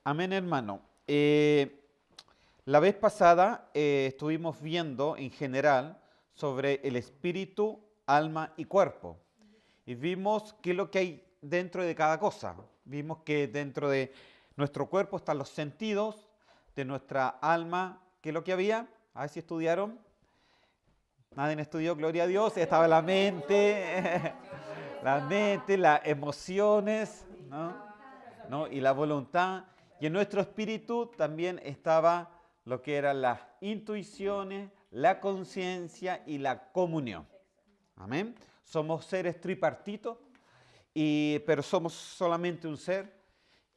Amén, hermano. La vez pasada estuvimos viendo en general sobre el espíritu, alma y cuerpo. Y vimos qué es lo que hay dentro de cada cosa. Vimos que dentro de nuestro cuerpo están los sentidos, de nuestra alma, ¿qué es lo que había? A ver si estudiaron. Nadie estudió, gloria a Dios. Estaba la mente, la mente, las emociones, ¿no? ¿No? Y la voluntad. Y en nuestro espíritu también estaba lo que eran las intuiciones, la conciencia y la comunión. Amén. Somos seres tripartitos, pero somos solamente un ser.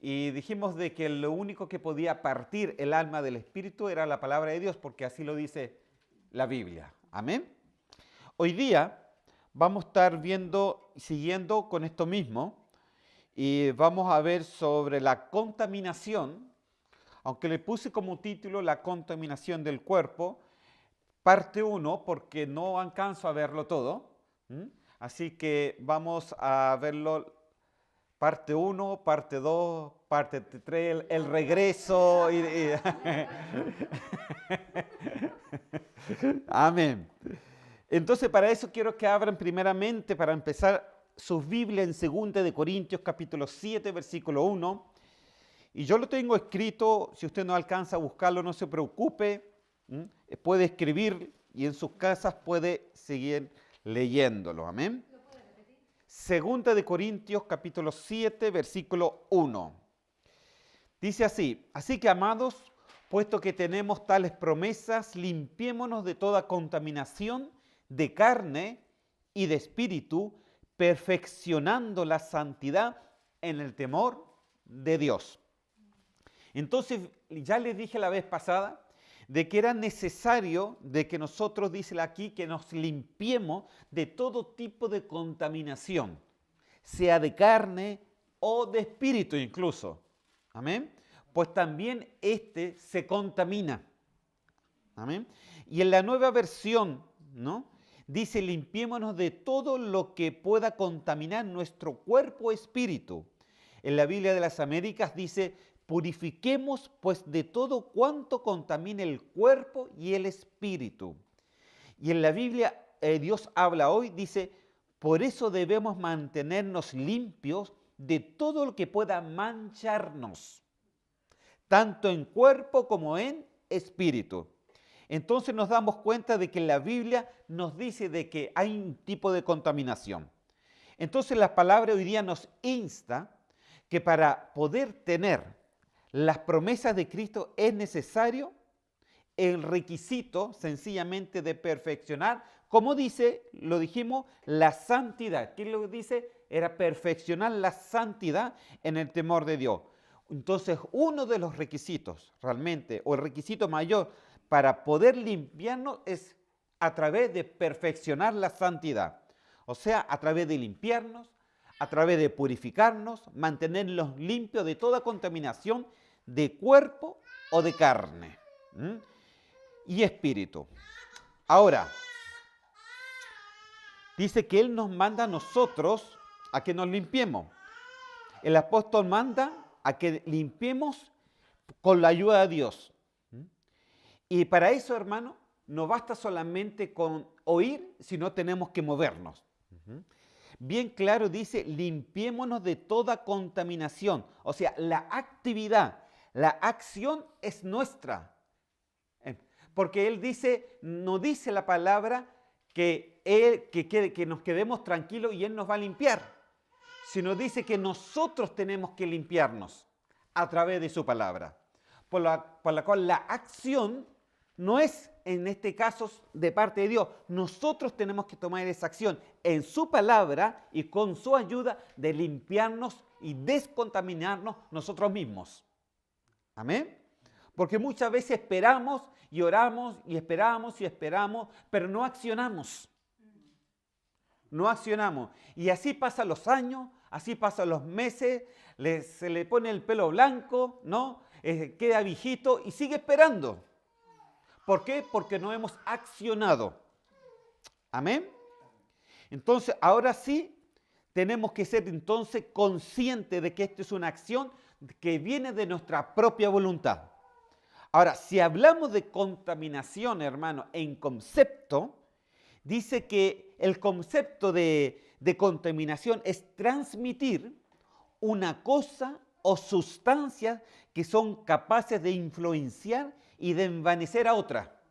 Y dijimos de que lo único que podía partir el alma del espíritu era la palabra de Dios, porque así lo dice la Biblia. Amén. Hoy día vamos a estar viendo, siguiendo con esto mismo, y vamos a ver sobre la contaminación, aunque le puse como título la contaminación del cuerpo, parte 1, porque no alcanzo a verlo todo. Así que vamos a verlo parte 1, parte 2, parte 3, el regreso. Amén. Entonces, para eso quiero que abran primeramente, para empezar, su Biblia en 2 de Corintios, capítulo 7, versículo 1. Y yo lo tengo escrito, si usted no alcanza a buscarlo, no se preocupe, puede escribir y en sus casas puede seguir leyéndolo. Amén. ¿Lo puede repetir? 2 de Corintios, capítulo 7, versículo 1. Dice así: así que, amados, puesto que tenemos tales promesas, limpiémonos de toda contaminación de carne y de espíritu, perfeccionando la santidad en el temor de Dios. Entonces, ya les dije la vez pasada de que era necesario de que nosotros, dice aquí, que nos limpiemos de todo tipo de contaminación, sea de carne o de espíritu incluso. Amén. Pues también se contamina. Amén. Y en la nueva versión, ¿no?, dice: limpiémonos de todo lo que pueda contaminar nuestro cuerpo o espíritu. En la Biblia de las Américas dice: purifiquemos pues de todo cuanto contamine el cuerpo y el espíritu. Y en la Biblia Dios habla hoy, dice: por eso debemos mantenernos limpios de todo lo que pueda mancharnos, tanto en cuerpo como en espíritu. Entonces nos damos cuenta de que la Biblia nos dice de que hay un tipo de contaminación. Entonces la palabra hoy día nos insta que para poder tener las promesas de Cristo es necesario el requisito sencillamente de perfeccionar, como dice, lo dijimos, la santidad. ¿Qué es lo que dice? Era perfeccionar la santidad en el temor de Dios. Entonces, uno de los requisitos realmente, o el requisito mayor para poder limpiarnos, es a través de perfeccionar la santidad. O sea, a través de limpiarnos, a través de purificarnos, mantenernos limpios de toda contaminación de cuerpo o de carne y espíritu. Ahora, dice que Él nos manda a nosotros a que nos limpiemos. El apóstol manda a que limpiemos con la ayuda de Dios. Y para eso, hermano, no basta solamente con oír, sino tenemos que movernos. Bien claro dice: limpiémonos de toda contaminación. O sea, la actividad, la acción es nuestra. Porque Él dice, no dice la palabra que nos quedemos tranquilos y Él nos va a limpiar, sino dice que nosotros tenemos que limpiarnos a través de su palabra. Por la cual la acción no es, en este caso, de parte de Dios. Nosotros tenemos que tomar esa acción en su palabra y con su ayuda de limpiarnos y descontaminarnos nosotros mismos. Amén. Porque muchas veces esperamos y oramos y esperamos, pero no accionamos. No accionamos. Y así pasan los años, así pasan los meses, se le pone el pelo blanco, ¿no? Queda viejito y sigue esperando. ¿Por qué? Porque no hemos accionado. Amén. Entonces, ahora sí, tenemos que ser entonces conscientes de que esto es una acción que viene de nuestra propia voluntad. Ahora, si hablamos de contaminación, hermano, en concepto, dice que el concepto de contaminación es transmitir una cosa o sustancias que son capaces de influenciar y de envanecer a otra.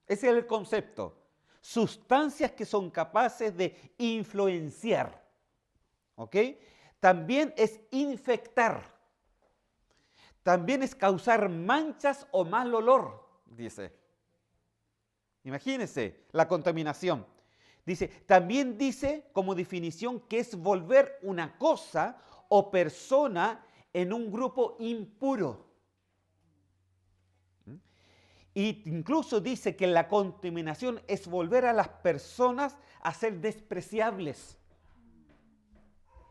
Ese es el concepto. Sustancias que son capaces de influenciar. ¿Ok? También es infectar. También es causar manchas o mal olor, dice. Imagínense la contaminación. Dice, también dice como definición que es volver una cosa o persona en un grupo impuro. Y incluso dice que la contaminación es volver a las personas a ser despreciables.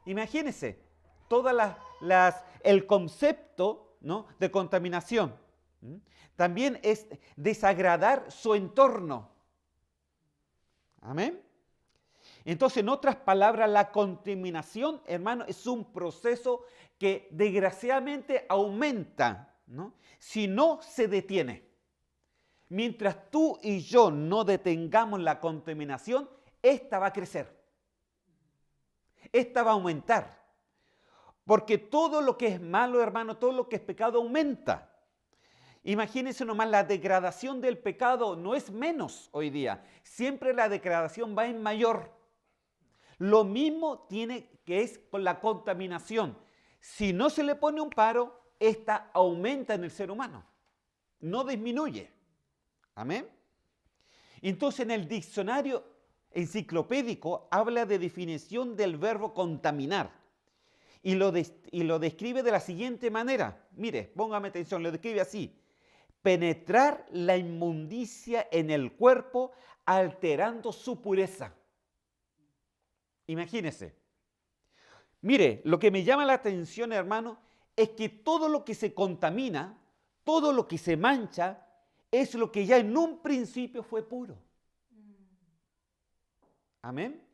Imagínense, el concepto, ¿no?, de contaminación. También es desagradar su entorno. Amén. Entonces, en otras palabras, la contaminación, hermano, es un proceso que desgraciadamente aumenta, ¿no?, si no se detiene. Mientras tú y yo no detengamos la contaminación, esta va a crecer. Esta va a aumentar. Porque todo lo que es malo, hermano, todo lo que es pecado aumenta. Imagínense nomás, la degradación del pecado no es menos hoy día. Siempre la degradación va en mayor. Lo mismo tiene que es con la contaminación. Si no se le pone un paro, esta aumenta en el ser humano. No disminuye. Amén. Entonces, en el diccionario enciclopédico habla de definición del verbo contaminar. Y lo describe de la siguiente manera. Mire, póngame atención, lo describe así. Penetrar la inmundicia en el cuerpo alterando su pureza. Imagínese. Mire, lo que me llama la atención, hermano, es que todo lo que se contamina, todo lo que se mancha, es lo que ya en un principio fue puro. Amén.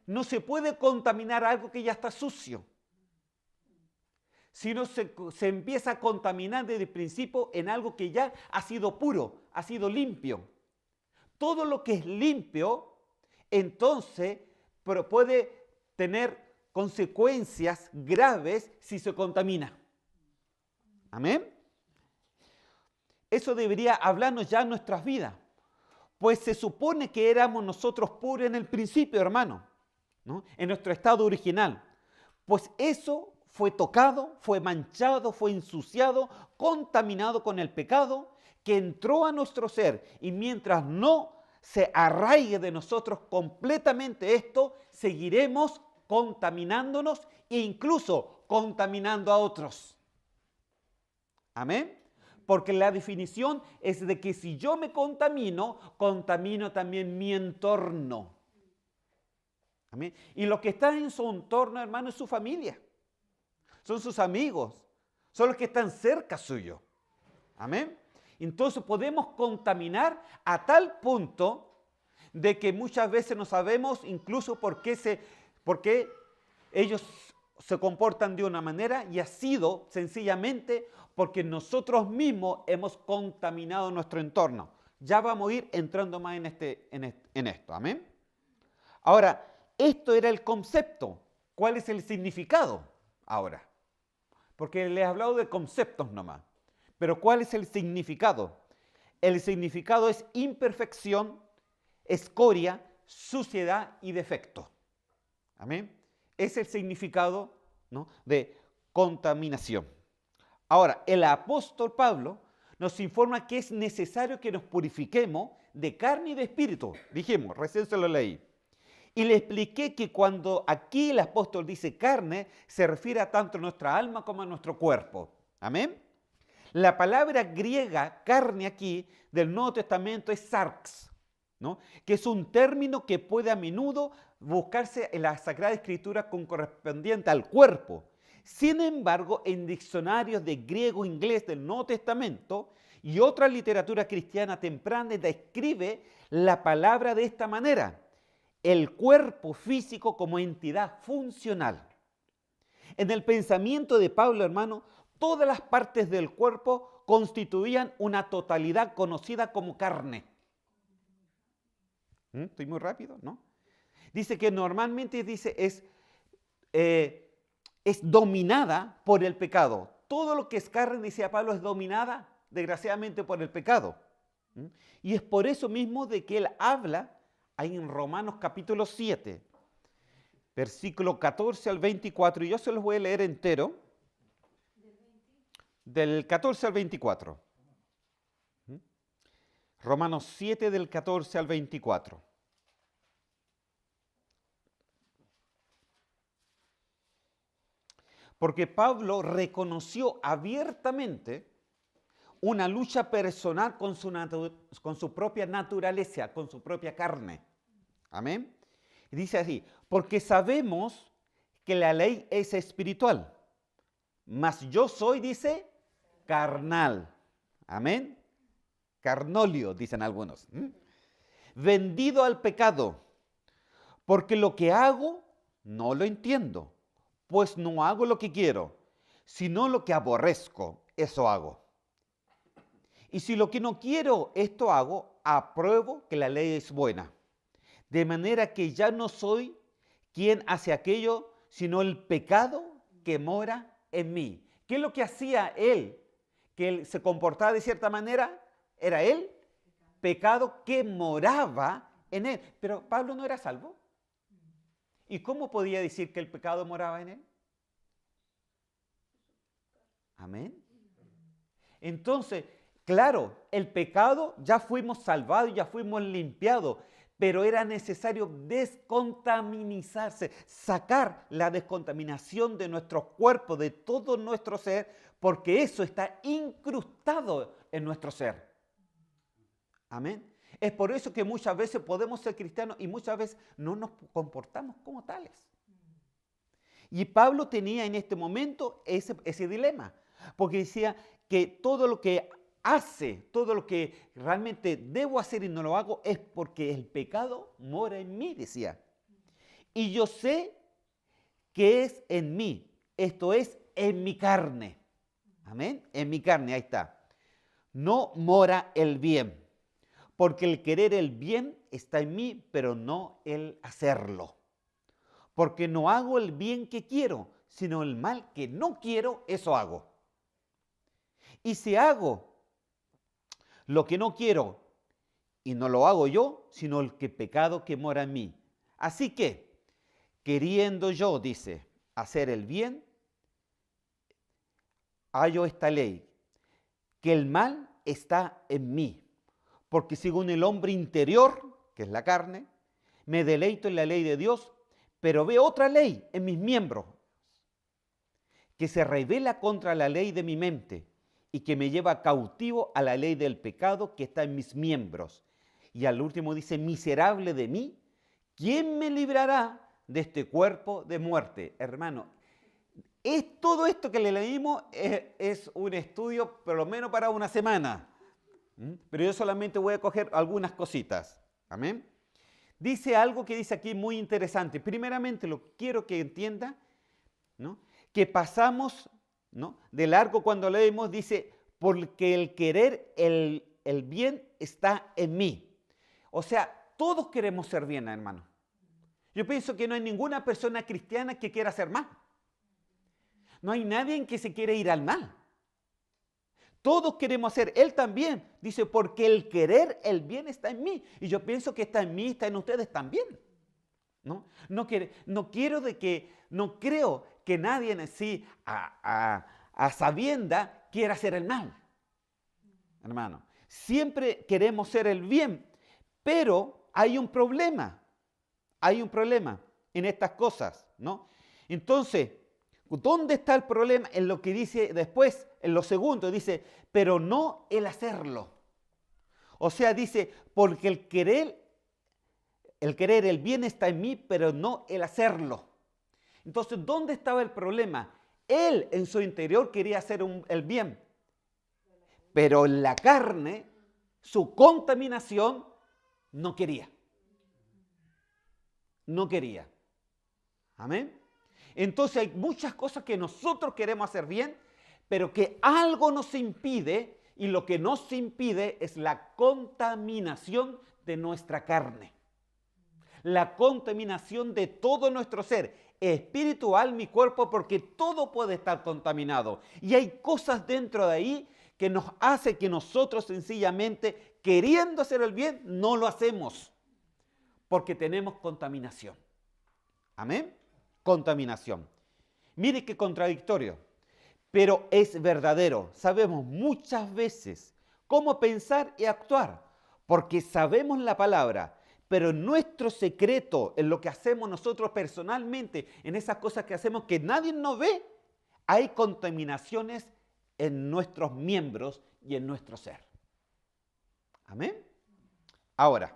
No se puede contaminar algo que ya está sucio. Sino se empieza a contaminar desde el principio en algo que ya ha sido puro, ha sido limpio. Todo lo que es limpio, entonces, pero puede tener consecuencias graves si se contamina. Amén. Eso debería hablarnos ya en nuestras vidas. Pues se supone que éramos nosotros puros en el principio, hermano, ¿no?, en nuestro estado original. Pues eso fue tocado, fue manchado, fue ensuciado, contaminado con el pecado que entró a nuestro ser. Y mientras no se arraigue de nosotros completamente esto, seguiremos contaminándonos e incluso contaminando a otros. Amén. Porque la definición es de que si yo me contamino, contamino también mi entorno. Amén. Y lo que está en su entorno, hermano, es su familia. Son sus amigos. Son los que están cerca suyo. Amén. Entonces podemos contaminar a tal punto de que muchas veces no sabemos incluso por qué ellos se comportan de una manera, y ha sido sencillamente porque nosotros mismos hemos contaminado nuestro entorno. Ya vamos a ir entrando más en esto. Amén. Ahora, esto era el concepto. ¿Cuál es el significado ahora? Porque les he hablado de conceptos nomás. Pero ¿cuál es el significado? El significado es imperfección, escoria, suciedad y defecto. Amén. Es el significado, ¿no?, de contaminación. Ahora, el apóstol Pablo nos informa que es necesario que nos purifiquemos de carne y de espíritu. Dijimos, recién se lo leí. Y le expliqué que cuando aquí el apóstol dice carne, se refiere a tanto a nuestra alma como a nuestro cuerpo. Amén. La palabra griega carne aquí del Nuevo Testamento es sarx, ¿no?, que es un término que puede a menudo buscarse en la Sagrada Escritura con correspondiente al cuerpo. Sin embargo, en diccionarios de griego e inglés del Nuevo Testamento y otra literatura cristiana temprana describe la palabra de esta manera: el cuerpo físico como entidad funcional. En el pensamiento de Pablo, hermano, todas las partes del cuerpo constituían una totalidad conocida como carne. ¿Estoy muy rápido? ¿No? Dice que normalmente es dominada por el pecado. Todo lo que es carne, decía Pablo, es dominada, desgraciadamente, por el pecado. Y es por eso mismo de que él habla ahí en Romanos capítulo 7, versículo 14 al 24, y yo se los voy a leer entero, del 14 al 24. Romanos 7, del 14 al 24. Porque Pablo reconoció abiertamente una lucha personal con su propia naturaleza, con su propia carne. Amén. Y dice así, porque sabemos que la ley es espiritual, mas yo soy, dice, carnal. Amén. Carnolio, dicen algunos. Vendido al pecado, porque lo que hago no lo entiendo, pues no hago lo que quiero, sino lo que aborrezco, eso hago. Y si lo que no quiero, esto hago, apruebo que la ley es buena. De manera que ya no soy quien hace aquello, sino el pecado que mora en mí. ¿Qué es lo que hacía él? Que él se comportaba de cierta manera, era él, pecado que moraba en él. Pero Pablo no era salvo. ¿Y cómo podía decir que el pecado moraba en él? Amén. Entonces, claro, el pecado ya fuimos salvados, ya fuimos limpiados, pero era necesario descontaminarse, sacar la descontaminación de nuestro cuerpo, de todo nuestro ser, porque eso está incrustado en nuestro ser. Amén. Es por eso que muchas veces podemos ser cristianos y muchas veces no nos comportamos como tales. Y Pablo tenía en este momento ese dilema, porque decía que todo lo que hace, todo lo que realmente debo hacer y no lo hago es porque el pecado mora en mí, decía. Y yo sé que es en mí, esto es en mi carne. Amén, en mi carne, ahí está. No mora el bien, porque el querer el bien está en mí, pero no el hacerlo. Porque no hago el bien que quiero, sino el mal que no quiero, eso hago. Y si hago lo que no quiero, y no lo hago yo, sino el pecado que mora en mí. Así que, queriendo yo, dice, hacer el bien, hallo esta ley, que el mal está en mí. Porque según el hombre interior, que es la carne, me deleito en la ley de Dios, pero veo otra ley en mis miembros, que se revela contra la ley de mi mente y que me lleva cautivo a la ley del pecado que está en mis miembros. Y al último dice, miserable de mí, ¿quién me librará de este cuerpo de muerte? Hermano, todo esto que le leímos es un estudio por lo menos para una semana. Pero yo solamente voy a coger algunas cositas. Amén. Dice algo que dice aquí muy interesante. Primeramente, lo que quiero que entienda, ¿no?, que pasamos, ¿no?, de largo cuando leemos, dice, porque el querer el bien está en mí. O sea, todos queremos ser bien, hermano. Yo pienso que no hay ninguna persona cristiana que quiera hacer mal. No hay nadie que se quiere ir al mal. Todos queremos hacer, él también. Dice, porque el querer el bien está en mí. Y yo pienso que está en mí, está en ustedes también. No creo que nadie en sí a sabienda quiera hacer el mal. Hermano, siempre queremos hacer el bien, pero hay un problema en estas cosas, ¿no? Entonces, ¿dónde está el problema? En lo que dice después, en lo segundo, dice, pero no el hacerlo. O sea, dice, porque el querer el bien está en mí, pero no el hacerlo. Entonces, ¿dónde estaba el problema? Él en su interior quería hacer el bien, pero en la carne, su contaminación, no quería. No quería. Amén. Entonces hay muchas cosas que nosotros queremos hacer bien, pero que algo nos impide, y lo que nos impide es la contaminación de nuestra carne. La contaminación de todo nuestro ser, espiritual, mi cuerpo, porque todo puede estar contaminado. Y hay cosas dentro de ahí que nos hace que nosotros sencillamente, queriendo hacer el bien, no lo hacemos, porque tenemos contaminación. Amén. Contaminación. Mire qué contradictorio, pero es verdadero. Sabemos muchas veces cómo pensar y actuar, porque sabemos la palabra, pero nuestro secreto, en lo que hacemos nosotros personalmente, en esas cosas que hacemos que nadie nos ve, hay contaminaciones en nuestros miembros y en nuestro ser. Amén. Ahora,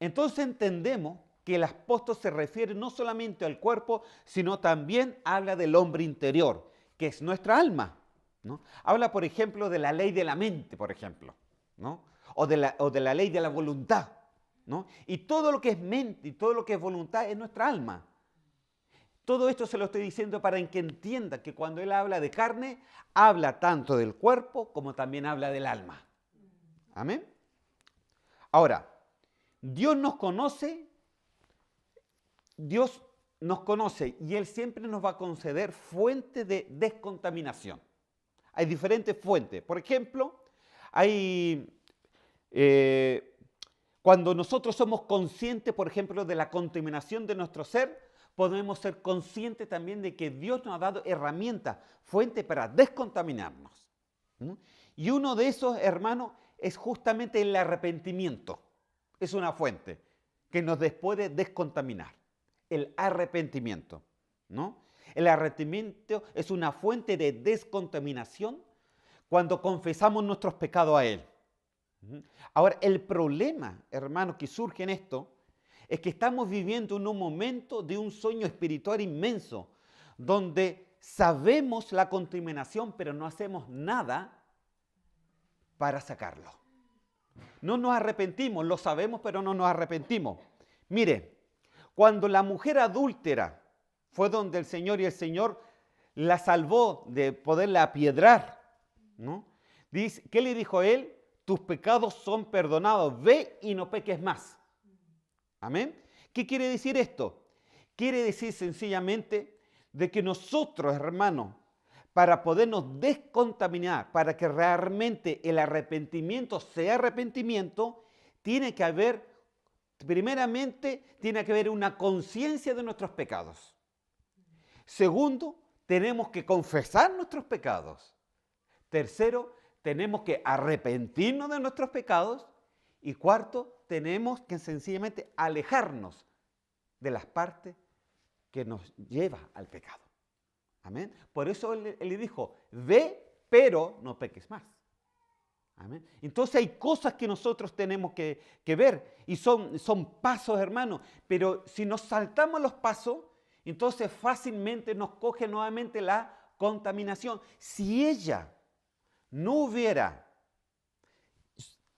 entonces entendemos que el apóstol se refiere no solamente al cuerpo, sino también habla del hombre interior, que es nuestra alma, ¿no? Habla, por ejemplo, de la ley de la mente, por ejemplo, ¿no? O de la ley de la voluntad, ¿no? Y todo lo que es mente y todo lo que es voluntad es nuestra alma. Todo esto se lo estoy diciendo para que entienda que cuando él habla de carne, habla tanto del cuerpo como también habla del alma. Amén. Ahora, Dios nos conoce y Él siempre nos va a conceder fuentes de descontaminación. Hay diferentes fuentes. Por ejemplo, cuando nosotros somos conscientes, por ejemplo, de la contaminación de nuestro ser, podemos ser conscientes también de que Dios nos ha dado herramientas, fuentes para descontaminarnos. Y uno de esos, hermanos, es justamente el arrepentimiento. Es una fuente que nos puede descontaminar. El arrepentimiento, ¿no? El arrepentimiento es una fuente de descontaminación cuando confesamos nuestros pecados a Él. Ahora, el problema, hermanos, que surge en esto es que estamos viviendo en un momento de un sueño espiritual inmenso, donde sabemos la contaminación, pero no hacemos nada para sacarlo. No nos arrepentimos, lo sabemos, pero no nos arrepentimos. Mire, cuando la mujer adúltera fue donde el Señor y el Señor la salvó de poderla apiedrar, ¿no? Dice, ¿qué le dijo él? Tus pecados son perdonados, ve y no peques más. Amén. ¿Qué quiere decir esto? Quiere decir sencillamente de que nosotros, hermanos, para podernos descontaminar, para que realmente el arrepentimiento sea arrepentimiento, tiene que haber, primeramente, tiene que haber una conciencia de nuestros pecados. Segundo, tenemos que confesar nuestros pecados. Tercero, tenemos que arrepentirnos de nuestros pecados. Y cuarto, tenemos que sencillamente alejarnos de las partes que nos llevan al pecado. Amén. Por eso él le dijo, ve, pero no peques más. Amén. Entonces hay cosas que nosotros tenemos que ver y son pasos, hermanos. Pero si nos saltamos los pasos, entonces fácilmente nos coge nuevamente la contaminación. Si ella no hubiera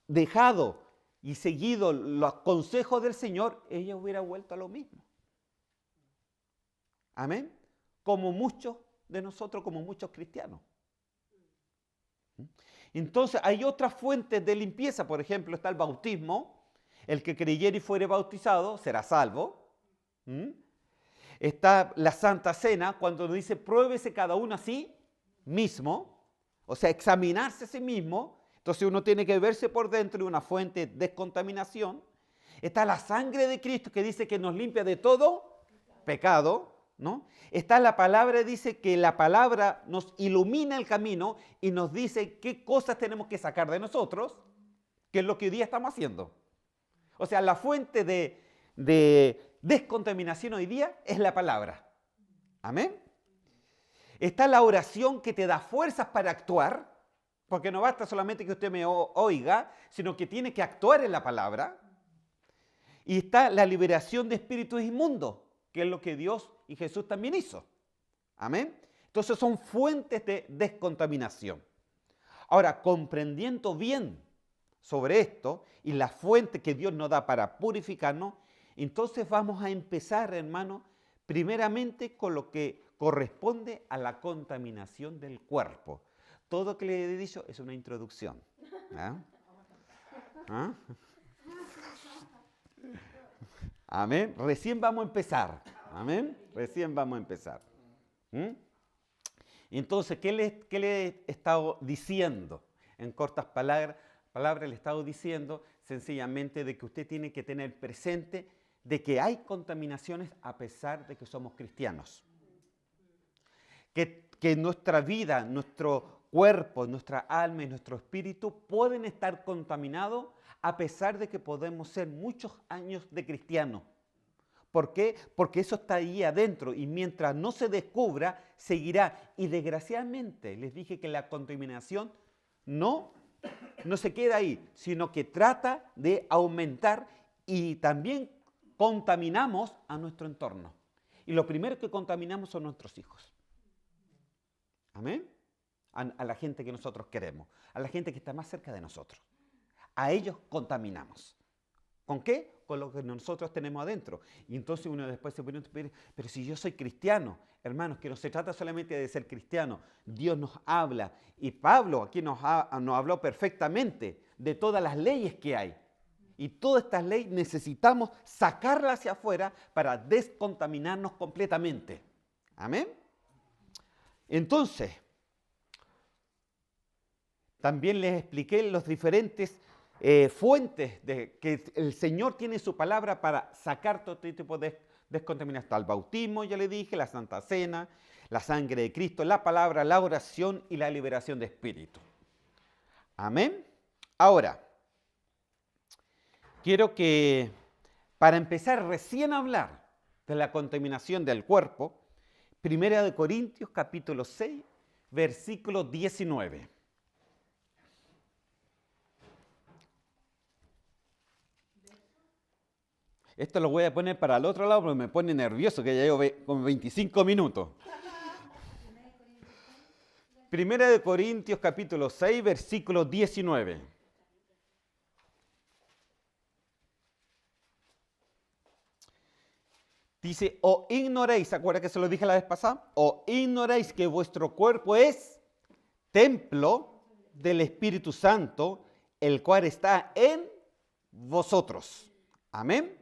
dejado y seguido los consejos del Señor, ella hubiera vuelto a lo mismo. Amén. Como muchos de nosotros, como muchos cristianos. Entonces hay otras fuentes de limpieza. Por ejemplo, está el bautismo. El que creyere y fuere bautizado será salvo. Está la Santa Cena, cuando nos dice pruébese cada uno a sí mismo. O sea, examinarse a sí mismo. Entonces uno tiene que verse por dentro de una fuente de descontaminación. Está la sangre de Cristo que dice que nos limpia de todo pecado, ¿no? Está la palabra, dice que la palabra nos ilumina el camino y nos dice qué cosas tenemos que sacar de nosotros, que es lo que hoy día estamos haciendo. O sea, la fuente de descontaminación hoy día es la palabra. Amén. Está la oración que te da fuerzas para actuar, porque no basta solamente que usted me oiga, sino que tiene que actuar en la palabra. Y está la liberación de espíritus inmundos, que es lo que Dios y Jesús también hizo. Amén. Entonces son fuentes de descontaminación. Ahora, comprendiendo bien sobre esto y la fuente que Dios nos da para purificarnos, entonces vamos a empezar, hermano, primeramente con lo que corresponde a la contaminación del cuerpo. Todo lo que le he dicho es una introducción. ¿Ah? ¿Ah? Amén. Recién vamos a empezar. Amén. Recién vamos a empezar. Entonces, ¿qué le he estado diciendo? En cortas palabras le he estado diciendo sencillamente de que usted tiene que tener presente de que hay contaminaciones a pesar de que somos cristianos. Que nuestra vida, nuestro cuerpo, nuestra alma y nuestro espíritu pueden estar contaminados a pesar de que podemos ser muchos años de cristiano. ¿Por qué? Porque eso está ahí adentro y mientras no se descubra, seguirá. Y desgraciadamente les dije que la contaminación no se queda ahí, sino que trata de aumentar y también contaminamos a nuestro entorno. Y lo primero que contaminamos son nuestros hijos. Amén. A la gente que nosotros queremos, a la gente que está más cerca de nosotros. A ellos contaminamos. ¿Con qué? Con lo que nosotros tenemos adentro. Y entonces uno después se pone, pero si yo soy cristiano, hermanos, que no se trata solamente de ser cristiano, Dios nos habla. Y Pablo aquí nos habló perfectamente de todas las leyes que hay. Y todas estas leyes necesitamos sacarlas hacia afuera para descontaminarnos completamente. Amén. Entonces, también les expliqué los diferentes fuentes de que el Señor tiene su palabra para sacar todo tipo de descontaminación. Está el bautismo, ya le dije, la Santa Cena, la sangre de Cristo, la palabra, la oración y la liberación de espíritu. Amén. Ahora, quiero que para empezar recién a hablar de la contaminación del cuerpo, 1 Corintios capítulo 6, versículo 19. Esto lo voy a poner para el otro lado porque me pone nervioso que ya llevo como 25 minutos. 1 Corintios capítulo 6, versículo 19. Dice, o ignoréis, ¿se acuerdan que se lo dije la vez pasada? O ignoréis que vuestro cuerpo es templo del Espíritu Santo, el cual está en vosotros. Amén.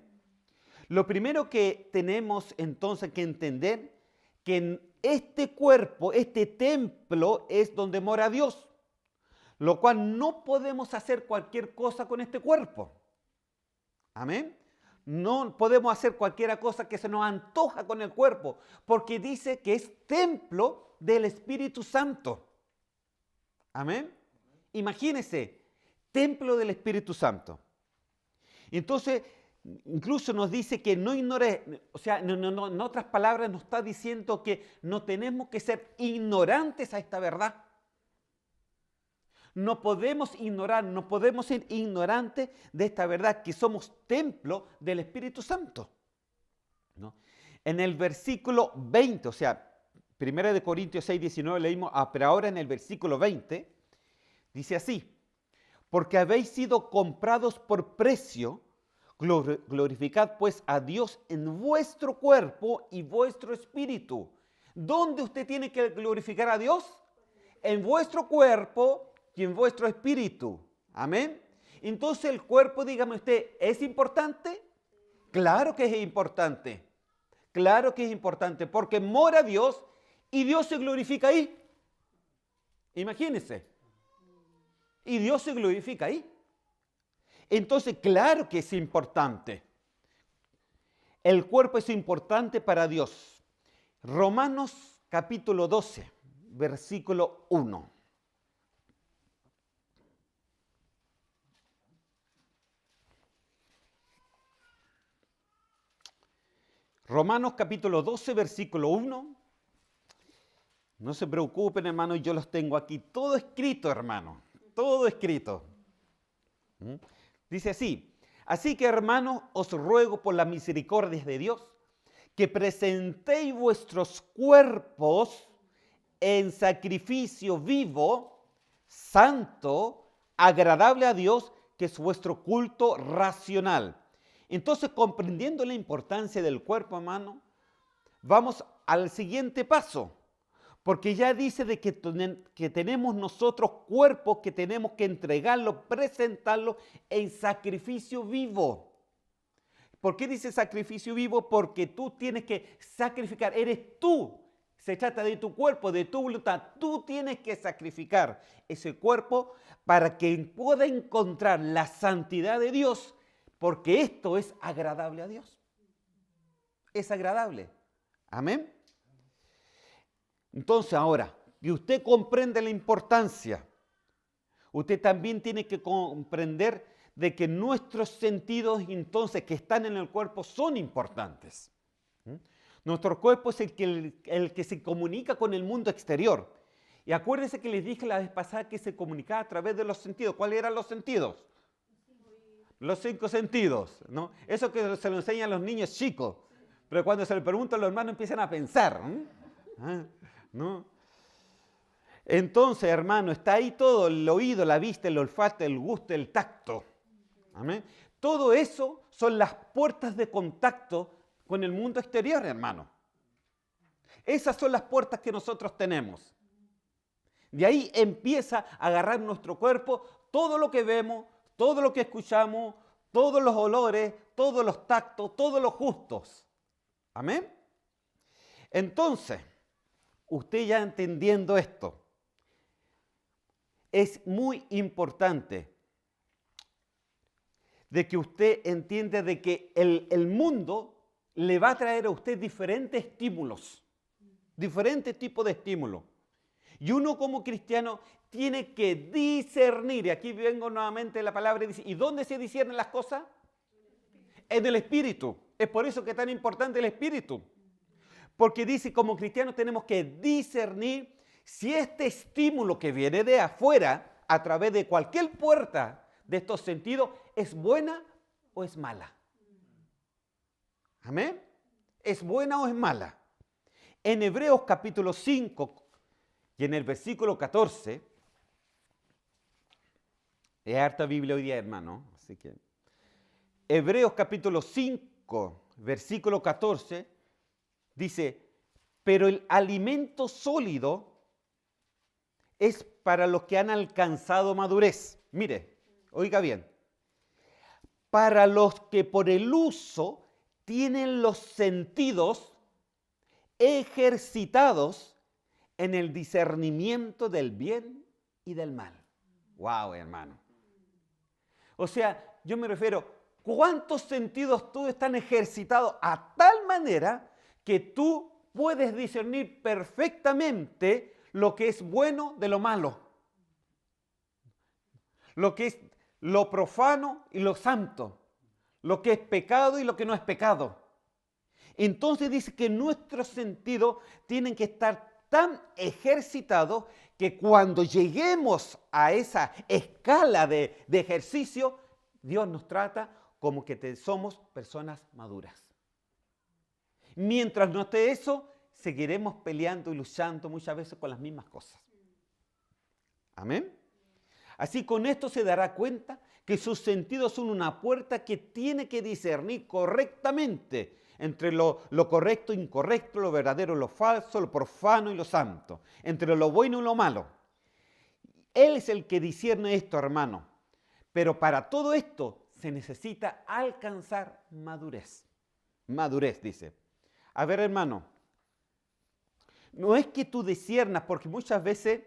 Lo primero que tenemos entonces que entender que en este cuerpo, este templo es donde mora Dios, lo cual no podemos hacer cualquier cosa con este cuerpo. Amén. No podemos hacer cualquier cosa que se nos antoja con el cuerpo, porque dice que es templo del Espíritu Santo. Amén. Imagínense, templo del Espíritu Santo. Entonces, incluso nos dice que no ignore, o sea, en otras palabras nos está diciendo que no tenemos que ser ignorantes a esta verdad. No podemos ignorar, no podemos ser ignorantes de esta verdad, que somos templo del Espíritu Santo. ¿No? En el versículo 20, o sea, 1 Corintios 6, 19 leímos, pero ahora en el versículo 20, dice así, porque habéis sido comprados por precio, glorificad pues a Dios en vuestro cuerpo y vuestro espíritu. ¿Dónde usted tiene que glorificar a Dios? En vuestro cuerpo y en vuestro espíritu. Amén. Entonces el cuerpo, dígame usted, ¿es importante? Claro que es importante. Claro que es importante porque mora Dios y Dios se glorifica ahí. Imagínense. Y Dios se glorifica ahí. Entonces, claro que es importante. El cuerpo es importante para Dios. Romanos capítulo 12, versículo 1. Romanos capítulo 12, versículo 1. No se preocupen, hermanos, yo los tengo aquí. Todo escrito, hermano. Todo escrito. Dice así. Así que, hermanos, os ruego por las misericordias de Dios que presentéis vuestros cuerpos en sacrificio vivo, santo, agradable a Dios, que es vuestro culto racional. Entonces, comprendiendo la importancia del cuerpo, hermano, vamos al siguiente paso. Porque ya dice de que tenemos nosotros cuerpos que tenemos que entregarlo, presentarlo en sacrificio vivo. ¿Por qué dice sacrificio vivo? Porque tú tienes que sacrificar, eres tú. Se trata de tu cuerpo, de tu voluntad. Tú tienes que sacrificar ese cuerpo para que pueda encontrar la santidad de Dios, porque esto es agradable a Dios. Es agradable. Amén. Entonces ahora, que usted comprende la importancia, usted también tiene que comprender de que nuestros sentidos entonces que están en el cuerpo son importantes. Nuestro cuerpo es el que se comunica con el mundo exterior. Y acuérdense que les dije la vez pasada que se comunicaba a través de los sentidos. ¿Cuáles eran los sentidos? Los 5 sentidos, ¿no? Eso que se lo enseñan a los niños chicos. Pero cuando se le pregunta a los hermanos empiezan a pensar, ¿no? Entonces, hermano, está ahí todo, el oído, la vista, el olfato, el gusto, el tacto. ¿Amén? Todo eso son las puertas de contacto con el mundo exterior, hermano. Esas son las puertas que nosotros tenemos. De ahí empieza a agarrar nuestro cuerpo todo lo que vemos, todo lo que escuchamos, todos los olores, todos los tactos, todos los gustos. Amén. Entonces, usted ya entendiendo esto, es muy importante de que usted entienda de que el mundo le va a traer a usted diferentes estímulos, diferentes tipos de estímulos. Y uno como cristiano tiene que discernir, y aquí vengo nuevamente a la palabra, ¿y dónde se disciernen las cosas? En el espíritu. Es por eso que es tan importante el espíritu. Porque dice, como cristianos tenemos que discernir si este estímulo que viene de afuera, a través de cualquier puerta de estos sentidos, es buena o es mala. ¿Amén? ¿Es buena o es mala? En Hebreos capítulo 5 y en el versículo 14, es harta Biblia hoy día, hermano, así que Hebreos capítulo 5, versículo 14, dice, pero el alimento sólido es para los que han alcanzado madurez. Mire, oiga bien, para los que por el uso tienen los sentidos ejercitados en el discernimiento del bien y del mal. Wow, hermano. O sea, yo me refiero, ¿cuántos sentidos tú están ejercitados a tal manera que tú puedes discernir perfectamente lo que es bueno de lo malo? Lo que es lo profano y lo santo. Lo que es pecado y lo que no es pecado. Entonces dice que nuestros sentidos tienen que estar tan ejercitados que cuando lleguemos a esa escala de ejercicio, Dios nos trata como que somos personas maduras. Mientras no esté eso, seguiremos peleando y luchando muchas veces con las mismas cosas. Amén. Así con esto se dará cuenta que sus sentidos son una puerta que tiene que discernir correctamente entre lo correcto e incorrecto, lo verdadero, lo falso, lo profano y lo santo, entre lo bueno y lo malo. Él es el que discierne esto, hermano. Pero para todo esto se necesita alcanzar madurez. Madurez, dice. A ver, hermano, no es que tú disciernas, porque muchas veces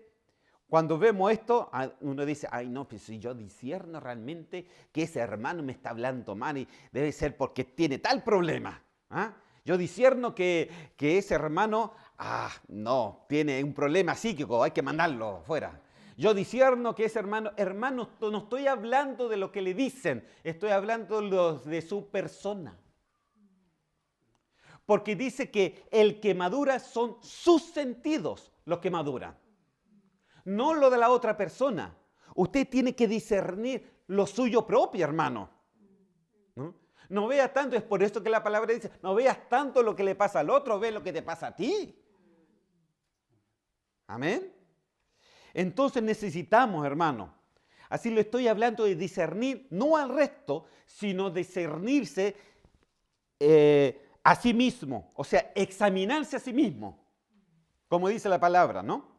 cuando vemos esto, uno dice, ay no, pues si yo discierno realmente que ese hermano me está hablando mal y debe ser porque tiene tal problema. ¿Ah? Yo discierno que ese hermano, no, tiene un problema psíquico, hay que mandarlo fuera. Yo discierno que ese hermano, no estoy hablando de lo que le dicen, estoy hablando de su persona. Porque dice que el que madura son sus sentidos los que maduran, no lo de la otra persona. Usted tiene que discernir lo suyo propio, hermano. No veas tanto, es por esto que la palabra dice, no veas tanto lo que le pasa al otro, ve lo que te pasa a ti. Amén. Entonces necesitamos, hermano, así lo estoy hablando de discernir, no al resto, sino discernirse a sí mismo, o sea, examinarse a sí mismo, como dice la palabra, ¿no?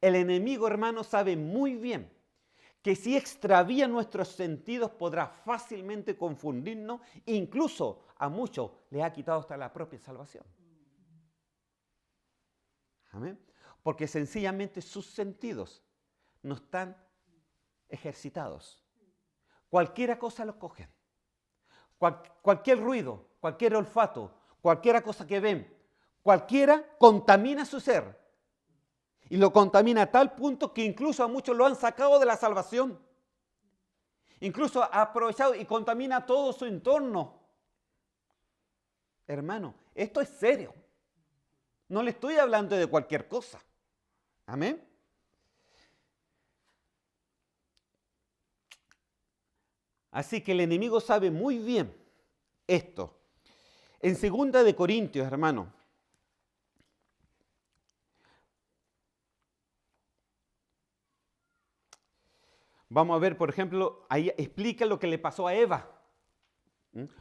El enemigo, hermano, sabe muy bien que si extravía nuestros sentidos podrá fácilmente confundirnos, incluso a muchos les ha quitado hasta la propia salvación. Amén. Porque sencillamente sus sentidos no están ejercitados. Cualquier cosa los cogen. Cualquier ruido, cualquier olfato, cualquier cosa que ven, cualquiera contamina su ser. Y lo contamina a tal punto que incluso a muchos lo han sacado de la salvación. Incluso ha aprovechado y contamina todo su entorno. Hermano, esto es serio. No le estoy hablando de cualquier cosa. Amén. Así que el enemigo sabe muy bien esto. En 2 de Corintios, hermano, vamos a ver, por ejemplo, ahí explica lo que le pasó a Eva.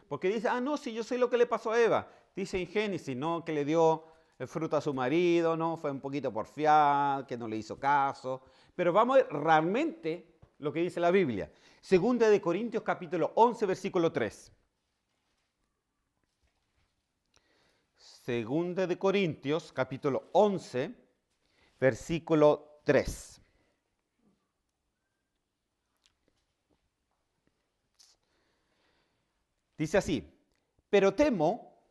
Porque dice, no, sí, yo sé lo que le pasó a Eva. Dice en Génesis, ¿no? Que le dio el fruto a su marido, ¿no? Fue un poquito porfiada, que no le hizo caso. Pero vamos a ver realmente lo que dice la Biblia. 2 de Corintios, capítulo 11, versículo 3. 2 de Corintios, capítulo 11, versículo 3. Dice así, pero temo,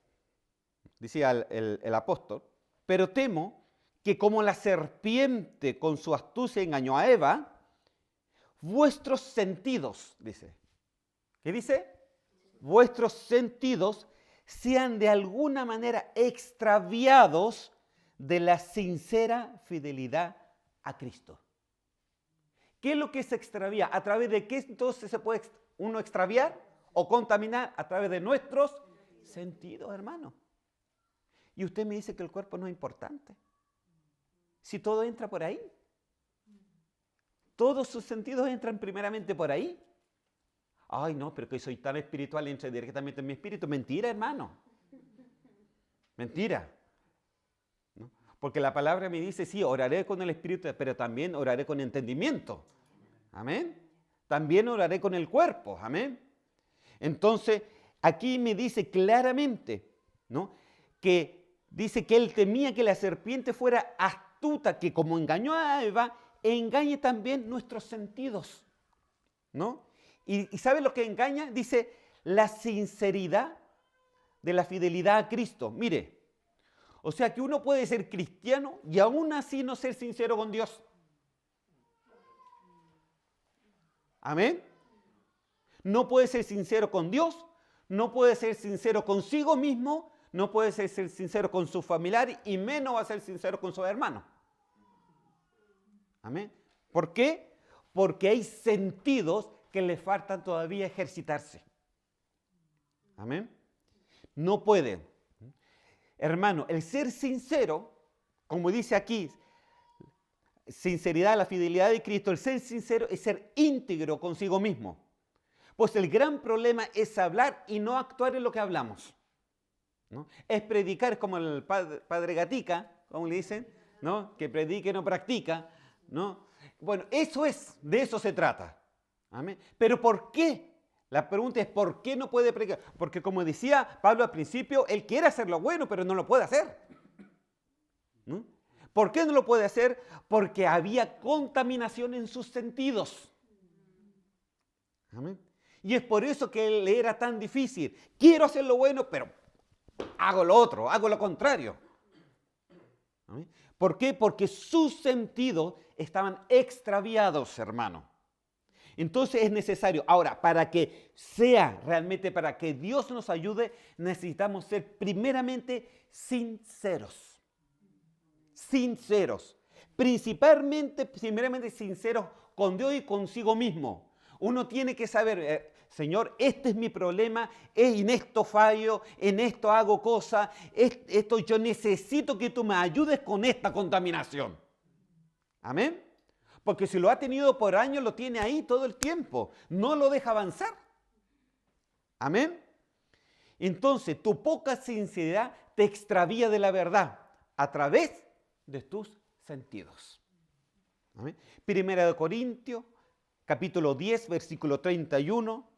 decía el apóstol, pero temo que como la serpiente con su astucia engañó a Eva, vuestros sentidos, dice. ¿Qué dice? Vuestros sentidos sean de alguna manera extraviados de la sincera fidelidad a Cristo. ¿Qué es lo que se extravía? ¿A través de qué entonces se puede uno extraviar o contaminar? A través de nuestros sentidos, hermano. Y usted me dice que el cuerpo no es importante. Si todo entra por ahí. Todos sus sentidos entran primeramente por ahí. Ay, no, pero que soy tan espiritual, entra directamente en mi espíritu. Mentira, hermano. Mentira. ¿No? Porque la palabra me dice, sí, oraré con el espíritu, pero también oraré con entendimiento. Amén. También oraré con el cuerpo. Amén. Entonces, aquí me dice claramente, ¿no? Que dice que él temía que la serpiente fuera astuta, que como engañó a Eva, engañe también nuestros sentidos, ¿no? ¿Y sabe lo que engaña? Dice la sinceridad de la fidelidad a Cristo. Mire, o sea que uno puede ser cristiano y aún así no ser sincero con Dios. Amén. No puede ser sincero con Dios, no puede ser sincero consigo mismo, no puede ser sincero con su familiar y menos va a ser sincero con su hermano. Amén. ¿Por qué? Porque hay sentidos que le faltan todavía ejercitarse. Amén. No puede. Hermano, el ser sincero, como dice aquí, sinceridad, la fidelidad de Cristo, el ser sincero es ser íntegro consigo mismo. Pues el gran problema es hablar y no actuar en lo que hablamos, ¿no? Es predicar como el padre Gatica, como le dicen, ¿no? Que predica y no practica, ¿no? Bueno, de eso se trata. Amén. Pero ¿por qué? La pregunta es ¿por qué no puede predicar? Porque como decía Pablo al principio, él quiere hacer lo bueno, pero no lo puede hacer. ¿No? ¿Por qué no lo puede hacer? Porque había contaminación en sus sentidos. Amén. Y es por eso que le era tan difícil. Quiero hacer lo bueno, pero hago lo otro, hago lo contrario. ¿Amén? ¿Por qué? Porque sus sentidos estaban extraviados, hermano. Entonces es necesario. Ahora, para que sea realmente, para que Dios nos ayude, necesitamos ser primeramente sinceros. Sinceros. Primeramente sinceros con Dios y consigo mismo. Uno tiene que saber, Señor, este es mi problema, en esto fallo, en esto hago cosas, esto yo necesito que tú me ayudes con esta contaminación. Amén. Porque si lo ha tenido por años, lo tiene ahí todo el tiempo. No lo deja avanzar. Amén. Entonces, tu poca sinceridad te extravía de la verdad a través de tus sentidos. ¿Amén? Primera de Corintios, capítulo 10, versículo 31.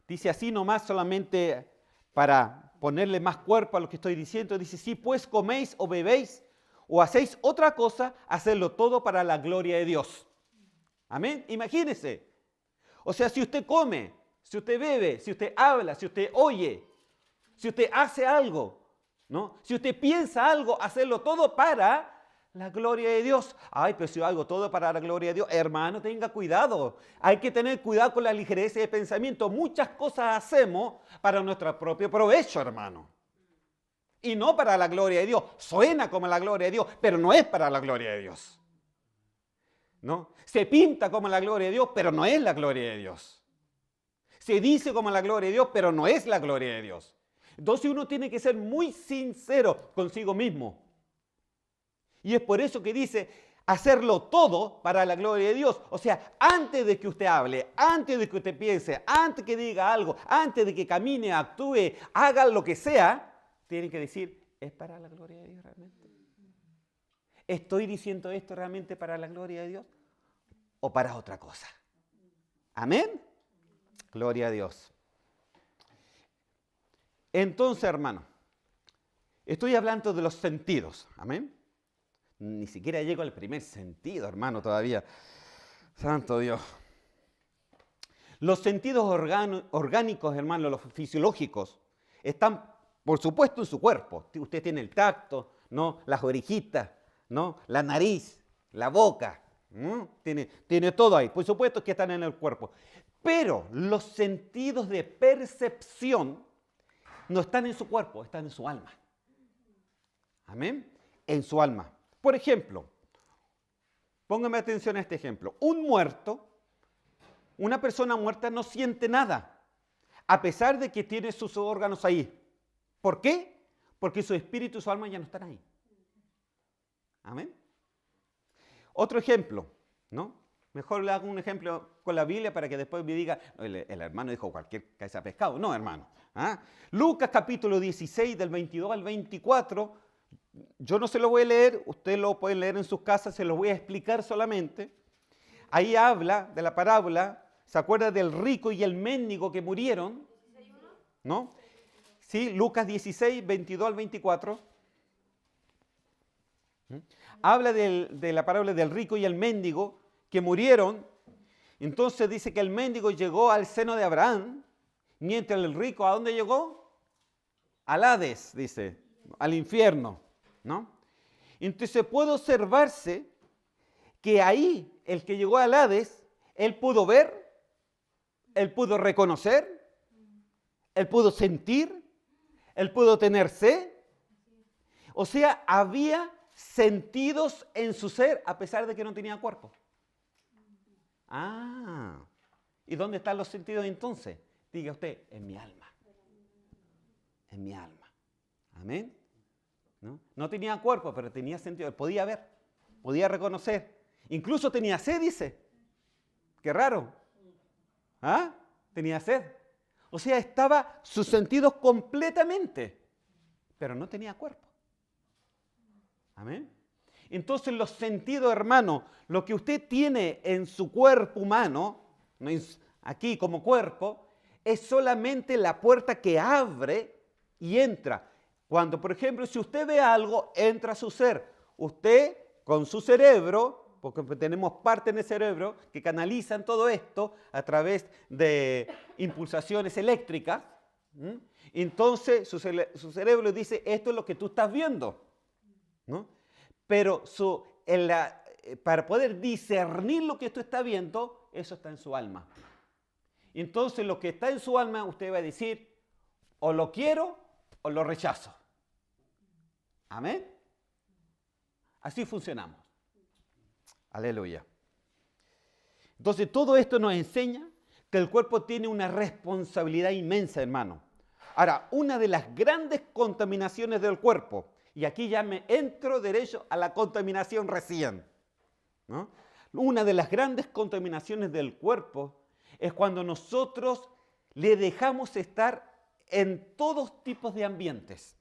Dice así nomás, solamente para ponerle más cuerpo a lo que estoy diciendo. Dice, si pues coméis o bebéis o hacéis otra cosa, hacedlo todo para la gloria de Dios. Amén. Imagínese. O sea, si usted come, si usted bebe, si usted habla, si usted oye, si usted hace algo, ¿no? Si usted piensa algo, hacerlo todo para la gloria de Dios. Ay, pero si yo hago todo para la gloria de Dios, hermano, tenga cuidado. Hay que tener cuidado con la ligereza de pensamiento. Muchas cosas hacemos para nuestro propio provecho, hermano. Y no para la gloria de Dios. Suena como la gloria de Dios, pero no es para la gloria de Dios. ¿No? Se pinta como la gloria de Dios, pero no es la gloria de Dios. Se dice como la gloria de Dios, pero no es la gloria de Dios. Entonces uno tiene que ser muy sincero consigo mismo. Y es por eso que dice hacerlo todo para la gloria de Dios. O sea, antes de que usted hable, antes de que usted piense, antes que diga algo, antes de que camine, actúe, haga lo que sea, tiene que decir, ¿es para la gloria de Dios realmente? ¿Estoy diciendo esto realmente para la gloria de Dios o para otra cosa? ¿Amén? Gloria a Dios. Entonces, hermano, estoy hablando de los sentidos. ¿Amén? Ni siquiera llego al primer sentido, hermano, todavía. Santo Dios. Los sentidos orgánicos, hermano, los fisiológicos, están, por supuesto, en su cuerpo. Usted tiene el tacto, ¿no? Las orejitas, ¿no? La nariz, la boca. Tiene todo ahí. Por supuesto que están en el cuerpo. Pero los sentidos de percepción no están en su cuerpo, están en su alma. ¿Amén? En su alma. Por ejemplo, póngame atención a este ejemplo. Un muerto, una persona muerta no siente nada, a pesar de que tiene sus órganos ahí. ¿Por qué? Porque su espíritu y su alma ya no están ahí. ¿Amén? Otro ejemplo, ¿no? Mejor le hago un ejemplo con la Biblia para que después me diga, el hermano dijo cualquier cabeza de pescado. No, hermano. Lucas capítulo 16, del 22 al 24. Yo no se lo voy a leer, usted lo puede leer en sus casas, se lo voy a explicar solamente. Ahí habla de la parábola, ¿se acuerda del rico y el mendigo que murieron? ¿No? Sí, Lucas 16, 22 al 24. Habla de la parábola del rico y el mendigo que murieron. Entonces dice que el mendigo llegó al seno de Abraham, mientras el rico, ¿a dónde llegó? Al Hades, dice, al infierno, ¿no? Entonces puede observarse que ahí, el que llegó al Hades, él pudo ver, él pudo reconocer, él pudo sentir, él pudo tener sed. O sea, había sentidos en su ser a pesar de que no tenía cuerpo. ¿Y dónde están los sentidos entonces? Diga usted, en mi alma. En mi alma. Amén. No tenía cuerpo, pero tenía sentido. Podía ver, podía reconocer. Incluso tenía sed, dice. Qué raro. Tenía sed. O sea, estaba sus sentidos completamente, pero no tenía cuerpo. Amén. Entonces los sentidos, hermano, lo que usted tiene en su cuerpo humano, aquí como cuerpo, es solamente la puerta que abre y entra. Cuando, por ejemplo, si usted ve algo, entra a su ser. Usted, con su cerebro, porque tenemos parte en el cerebro que canalizan todo esto a través de impulsaciones eléctricas, entonces su cerebro dice, esto es lo que tú estás viendo, ¿no? Pero para poder discernir lo que tú estás viendo, eso está en su alma. Entonces lo que está en su alma, usted va a decir, o lo quiero o lo rechazo. Amén. Así funcionamos. Aleluya. Entonces todo esto nos enseña que el cuerpo tiene una responsabilidad inmensa, hermano. Ahora, una de las grandes contaminaciones del cuerpo, y aquí ya me entro derecho a la contaminación recién, ¿no? Una de las grandes contaminaciones del cuerpo es cuando nosotros le dejamos estar en todos tipos de ambientes.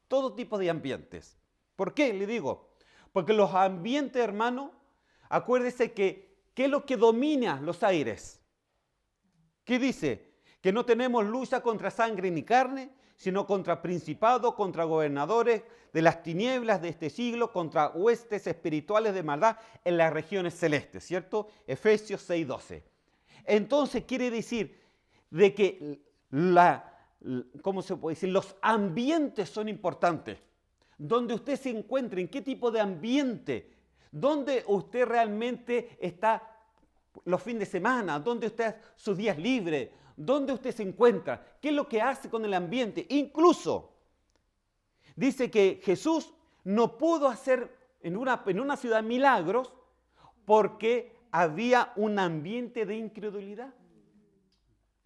Todo tipo de ambientes. ¿Por qué? Le digo. Porque los ambientes, hermano, acuérdese que ¿qué es lo que domina los aires? ¿Qué dice? Que no tenemos lucha contra sangre ni carne, sino contra principados, contra gobernadores de las tinieblas de este siglo, contra huestes espirituales de maldad en las regiones celestes, ¿cierto? Efesios 6:12. Entonces quiere decir de que ¿cómo se puede decir? Los ambientes son importantes. Donde usted se encuentre, en qué tipo de ambiente, donde usted realmente está los fines de semana, donde usted sus días libres, donde usted se encuentra, qué es lo que hace con el ambiente. Incluso dice que Jesús no pudo hacer en una ciudad milagros porque había un ambiente de incredulidad.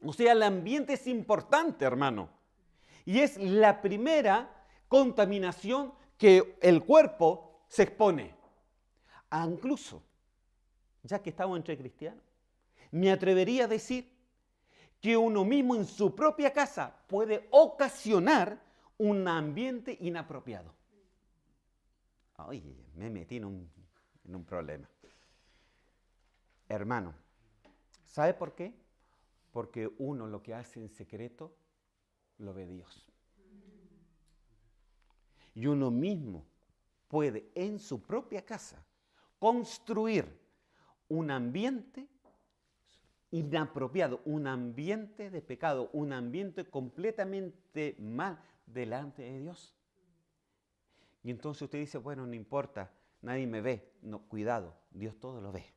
O sea, el ambiente es importante, hermano. Y es la primera contaminación que el cuerpo se expone. Incluso, ya que estamos entre cristianos, me atrevería a decir que uno mismo en su propia casa puede ocasionar un ambiente inapropiado. Ay, me metí en un problema. Hermano, ¿sabe por qué? Porque uno lo que hace en secreto lo ve Dios. Y uno mismo puede en su propia casa construir un ambiente inapropiado, un ambiente de pecado, un ambiente completamente mal delante de Dios. Y entonces usted dice, bueno, no importa, nadie me ve. No, cuidado, Dios todo lo ve.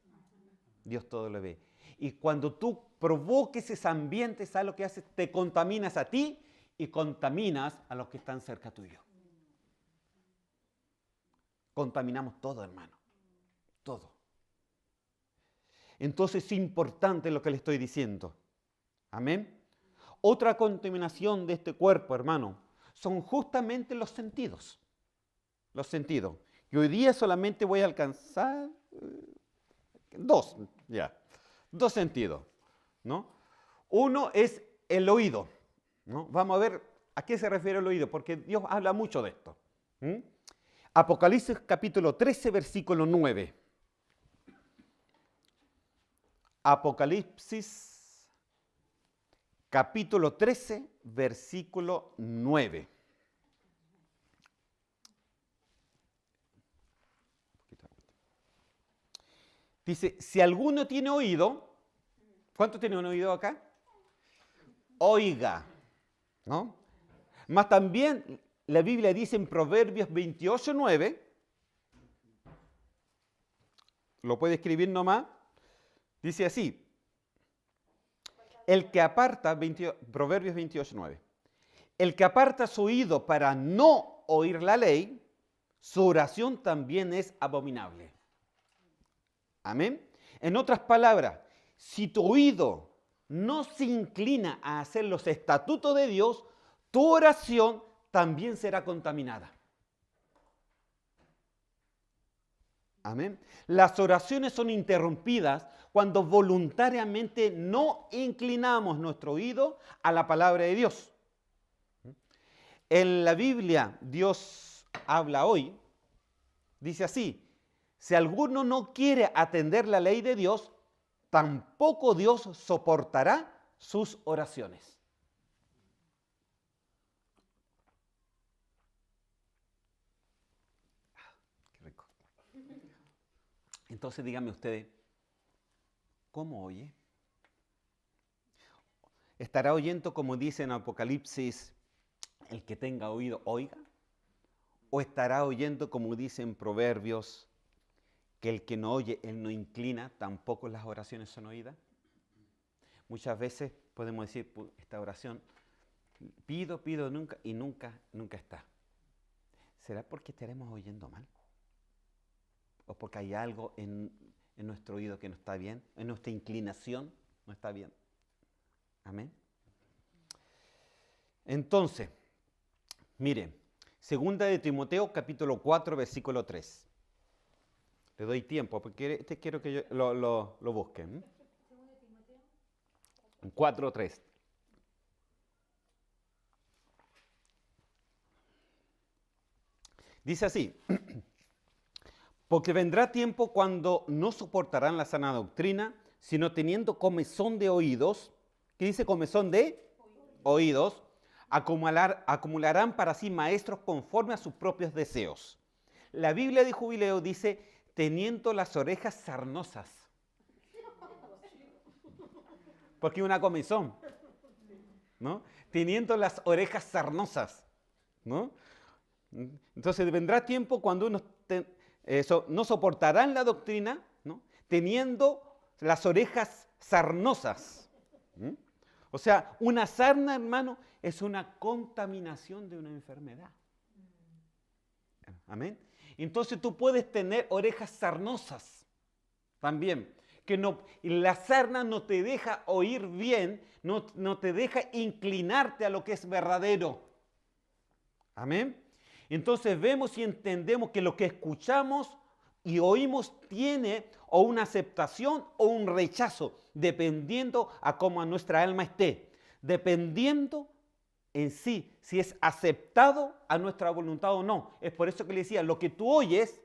Dios todo lo ve. Y cuando tú provoques ese ambiente, ¿sabes lo que haces? Te contaminas a ti y contaminas a los que están cerca tuyo. Contaminamos todo, hermano. Todo. Entonces es importante lo que le estoy diciendo. Amén. Otra contaminación de este cuerpo, hermano, son justamente los sentidos. Los sentidos. Y hoy día solamente voy a alcanzar dos sentidos, ¿no? Uno es el oído, ¿no? Vamos a ver a qué se refiere el oído, porque Dios habla mucho de esto. Apocalipsis capítulo 13, versículo 9. Apocalipsis capítulo 13, versículo 9. Dice, si alguno tiene oído, ¿cuántos tienen un oído acá? Oiga, ¿no? Más también la Biblia dice en Proverbios 28, 9, lo puede escribir nomás, dice así, el que aparta, Proverbios 28, 9, el que aparta su oído para no oír la ley, su oración también es abominable. Amén. En otras palabras, si tu oído no se inclina a hacer los estatutos de Dios, tu oración también será contaminada. Amén. Las oraciones son interrumpidas cuando voluntariamente no inclinamos nuestro oído a la palabra de Dios. En la Biblia, Dios habla hoy, dice así, si alguno no quiere atender la ley de Dios, tampoco Dios soportará sus oraciones. Qué rico. Entonces díganme ustedes, ¿cómo oye? ¿Estará oyendo como dice en Apocalipsis, el que tenga oído, oiga? ¿O estará oyendo como dice en Proverbios, que el que no oye, él no inclina, tampoco las oraciones son oídas? Muchas veces podemos decir, esta oración, pido, nunca, y nunca está. ¿Será porque estaremos oyendo mal? ¿O porque hay algo en nuestro oído que no está bien? ¿En nuestra inclinación no está bien? Amén. Entonces, miren, segunda de Timoteo, capítulo 4, versículo 3. Le doy tiempo, porque quiero que lo busquen. 4:3. Dice así, porque vendrá tiempo cuando no soportarán la sana doctrina, sino teniendo comezón de oídos. ¿Qué dice comezón de oídos? Acumularán para sí maestros conforme a sus propios deseos. La Biblia de Jubileo dice, teniendo las orejas sarnosas. Porque una comezón, ¿no? Teniendo las orejas sarnosas, ¿no? Entonces vendrá tiempo cuando no soportarán la doctrina, ¿no? Teniendo las orejas sarnosas. ¿Mm? O sea, una sarna, hermano, es una contaminación de una enfermedad. Amén. Entonces tú puedes tener orejas sarnosas también. Y la sarna no te deja oír bien, no te deja inclinarte a lo que es verdadero. Amén. Entonces vemos y entendemos que lo que escuchamos y oímos tiene o una aceptación o un rechazo, dependiendo a cómo nuestra alma esté, dependiendo en sí si es aceptado a nuestra voluntad o no. Es por eso que le decía, lo que tú oyes,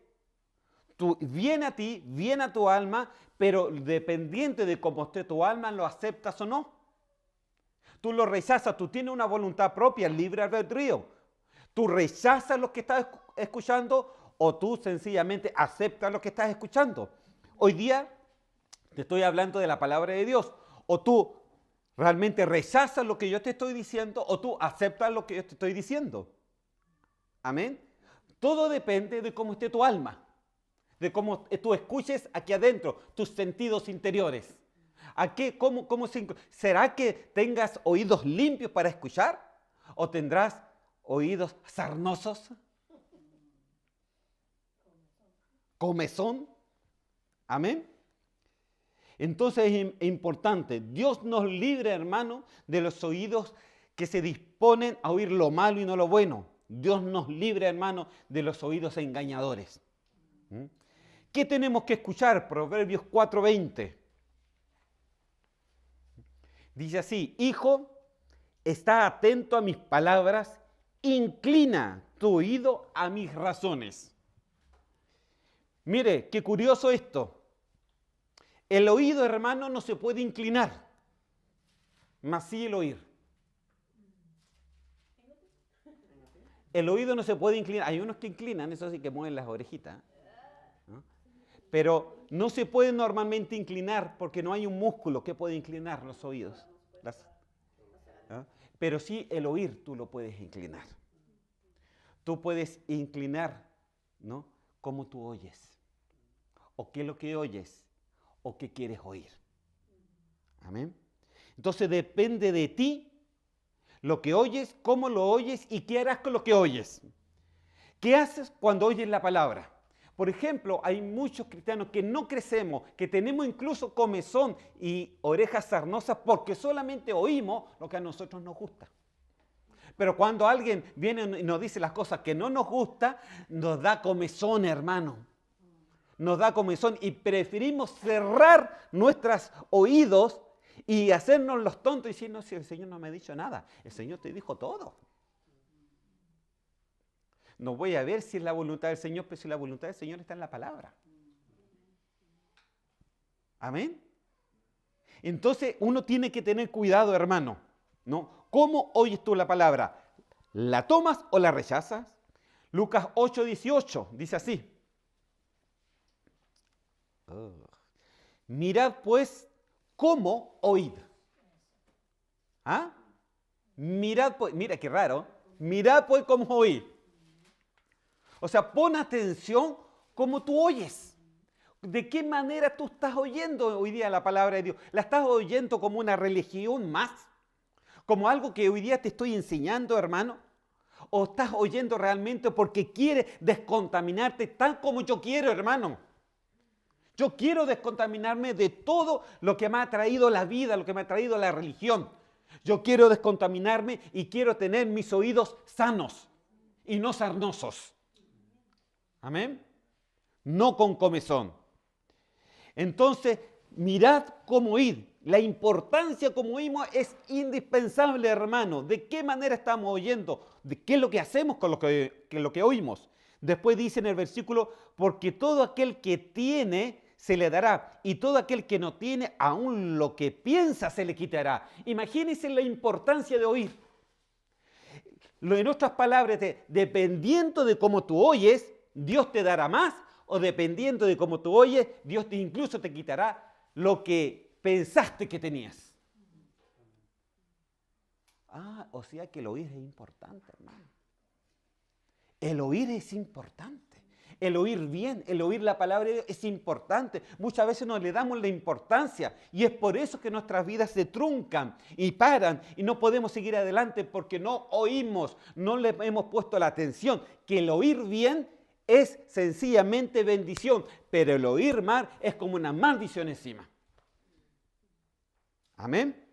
viene a ti, viene a tu alma, pero dependiente de cómo esté tu alma, lo aceptas o no. Tú lo rechazas, tú tienes una voluntad propia, libre albedrío. Tú rechazas lo que estás escuchando o tú sencillamente aceptas lo que estás escuchando. Hoy día te estoy hablando de la palabra de Dios. O tú realmente rechazas lo que yo te estoy diciendo o tú aceptas lo que yo te estoy diciendo. Amén. Todo depende de cómo esté tu alma, de cómo tú escuches aquí adentro, tus sentidos interiores. ¿Será que tengas oídos limpios para escuchar o tendrás oídos sarnosos? Comezón. Amén. Entonces es importante, Dios nos libre, hermano, de los oídos que se disponen a oír lo malo y no lo bueno. Dios nos libre, hermano, de los oídos engañadores. ¿Qué tenemos que escuchar? Proverbios 4:20. Dice así, hijo, está atento a mis palabras, inclina tu oído a mis razones. Mire, qué curioso esto. El oído, hermano, no se puede inclinar, mas sí el oír. El oído no se puede inclinar. Hay unos que inclinan, eso sí que mueven las orejitas, ¿no? Pero no se puede normalmente inclinar porque no hay un músculo que puede inclinar los oídos. ¿No? Pero sí el oír tú lo puedes inclinar. Tú puedes inclinar, ¿no? Cómo tú oyes. O qué es lo que oyes. O qué quieres oír. Amén. Entonces depende de ti lo que oyes, cómo lo oyes y qué harás con lo que oyes. ¿Qué haces cuando oyes la palabra? Por ejemplo, hay muchos cristianos que no crecemos, que tenemos incluso comezón y orejas sarnosas porque solamente oímos lo que a nosotros nos gusta. Pero cuando alguien viene y nos dice las cosas que no nos gusta, nos da comezón, hermano. Nos da comezón y preferimos cerrar nuestros oídos y hacernos los tontos y decir, no, si el Señor no me ha dicho nada, el Señor te dijo todo. No voy a ver si es la voluntad del Señor, pero si la voluntad del Señor está en la palabra. Amén. Entonces uno tiene que tener cuidado, hermano, ¿no? ¿Cómo oyes tú la palabra? ¿La tomas o la rechazas? Lucas 8:18 dice así. Mirad pues cómo oíd. ¿Ah? Mirad pues, mira qué raro. Mirad pues cómo oíd. O sea, pon atención cómo tú oyes. ¿De qué manera tú estás oyendo hoy día la palabra de Dios? ¿La estás oyendo como una religión más? ¿Como algo que hoy día te estoy enseñando, hermano? ¿O estás oyendo realmente porque quieres descontaminarte tal como yo quiero, hermano? Yo quiero descontaminarme de todo lo que me ha traído la vida, lo que me ha traído la religión. Yo quiero descontaminarme y quiero tener mis oídos sanos y no sarnosos. Amén. No con comezón. Entonces, mirad cómo oíd. La importancia como oímos es indispensable, hermano. ¿De qué manera estamos oyendo? ¿De qué es lo que hacemos con lo que oímos? Después dice en el versículo, porque todo aquel que tiene se le dará, y todo aquel que no tiene, aún lo que piensa se le quitará. Imagínense la importancia de oír. En otras palabras, dependiendo de cómo tú oyes, Dios te dará más, o dependiendo de cómo tú oyes, Dios incluso te quitará lo que pensaste que tenías. O sea que el oír es importante, hermano. El oír es importante. El oír bien, el oír la palabra de Dios es importante. Muchas veces no le damos la importancia y es por eso que nuestras vidas se truncan y paran y no podemos seguir adelante porque no oímos, no le hemos puesto la atención. Que el oír bien es sencillamente bendición, pero el oír mal es como una maldición encima. Amén.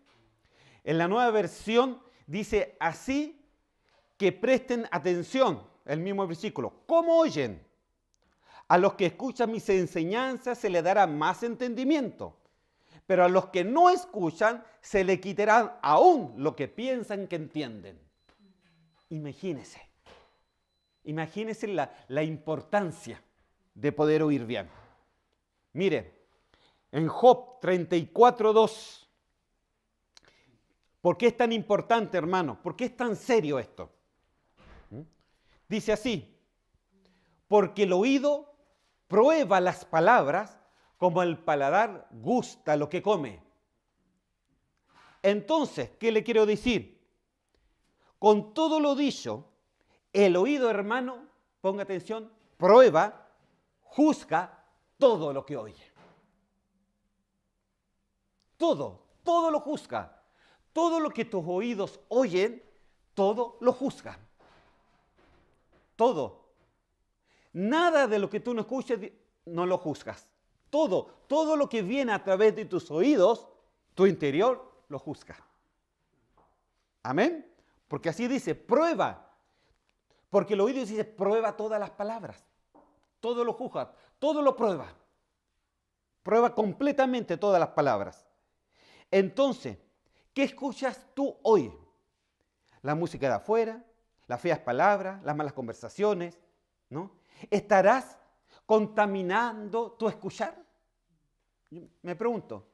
En la Nueva Versión dice así que presten atención, el mismo versículo. ¿Cómo oyen? A los que escuchan mis enseñanzas se les dará más entendimiento, pero a los que no escuchan se les quitará aún lo que piensan que entienden. Imagínense la importancia de poder oír bien. Mire, en Job 34:2, ¿por qué es tan importante, hermano? ¿Por qué es tan serio esto? Dice así, porque el oído prueba las palabras como el paladar gusta lo que come. Entonces, ¿qué le quiero decir? Con todo lo dicho, el oído, hermano, ponga atención, prueba, juzga todo lo que oye. Todo lo juzga. Todo lo que tus oídos oyen, todo lo juzgan. Todo. Nada de lo que tú no escuches, no lo juzgas. Todo lo que viene a través de tus oídos, tu interior, lo juzga. Amén. Porque así dice, prueba. Porque el oído dice, prueba todas las palabras. Todo lo juzga, todo lo prueba. Prueba completamente todas las palabras. Entonces, ¿qué escuchas tú hoy? La música de afuera, las feas palabras, las malas conversaciones, ¿no? ¿Estarás contaminando tu escuchar? Me pregunto.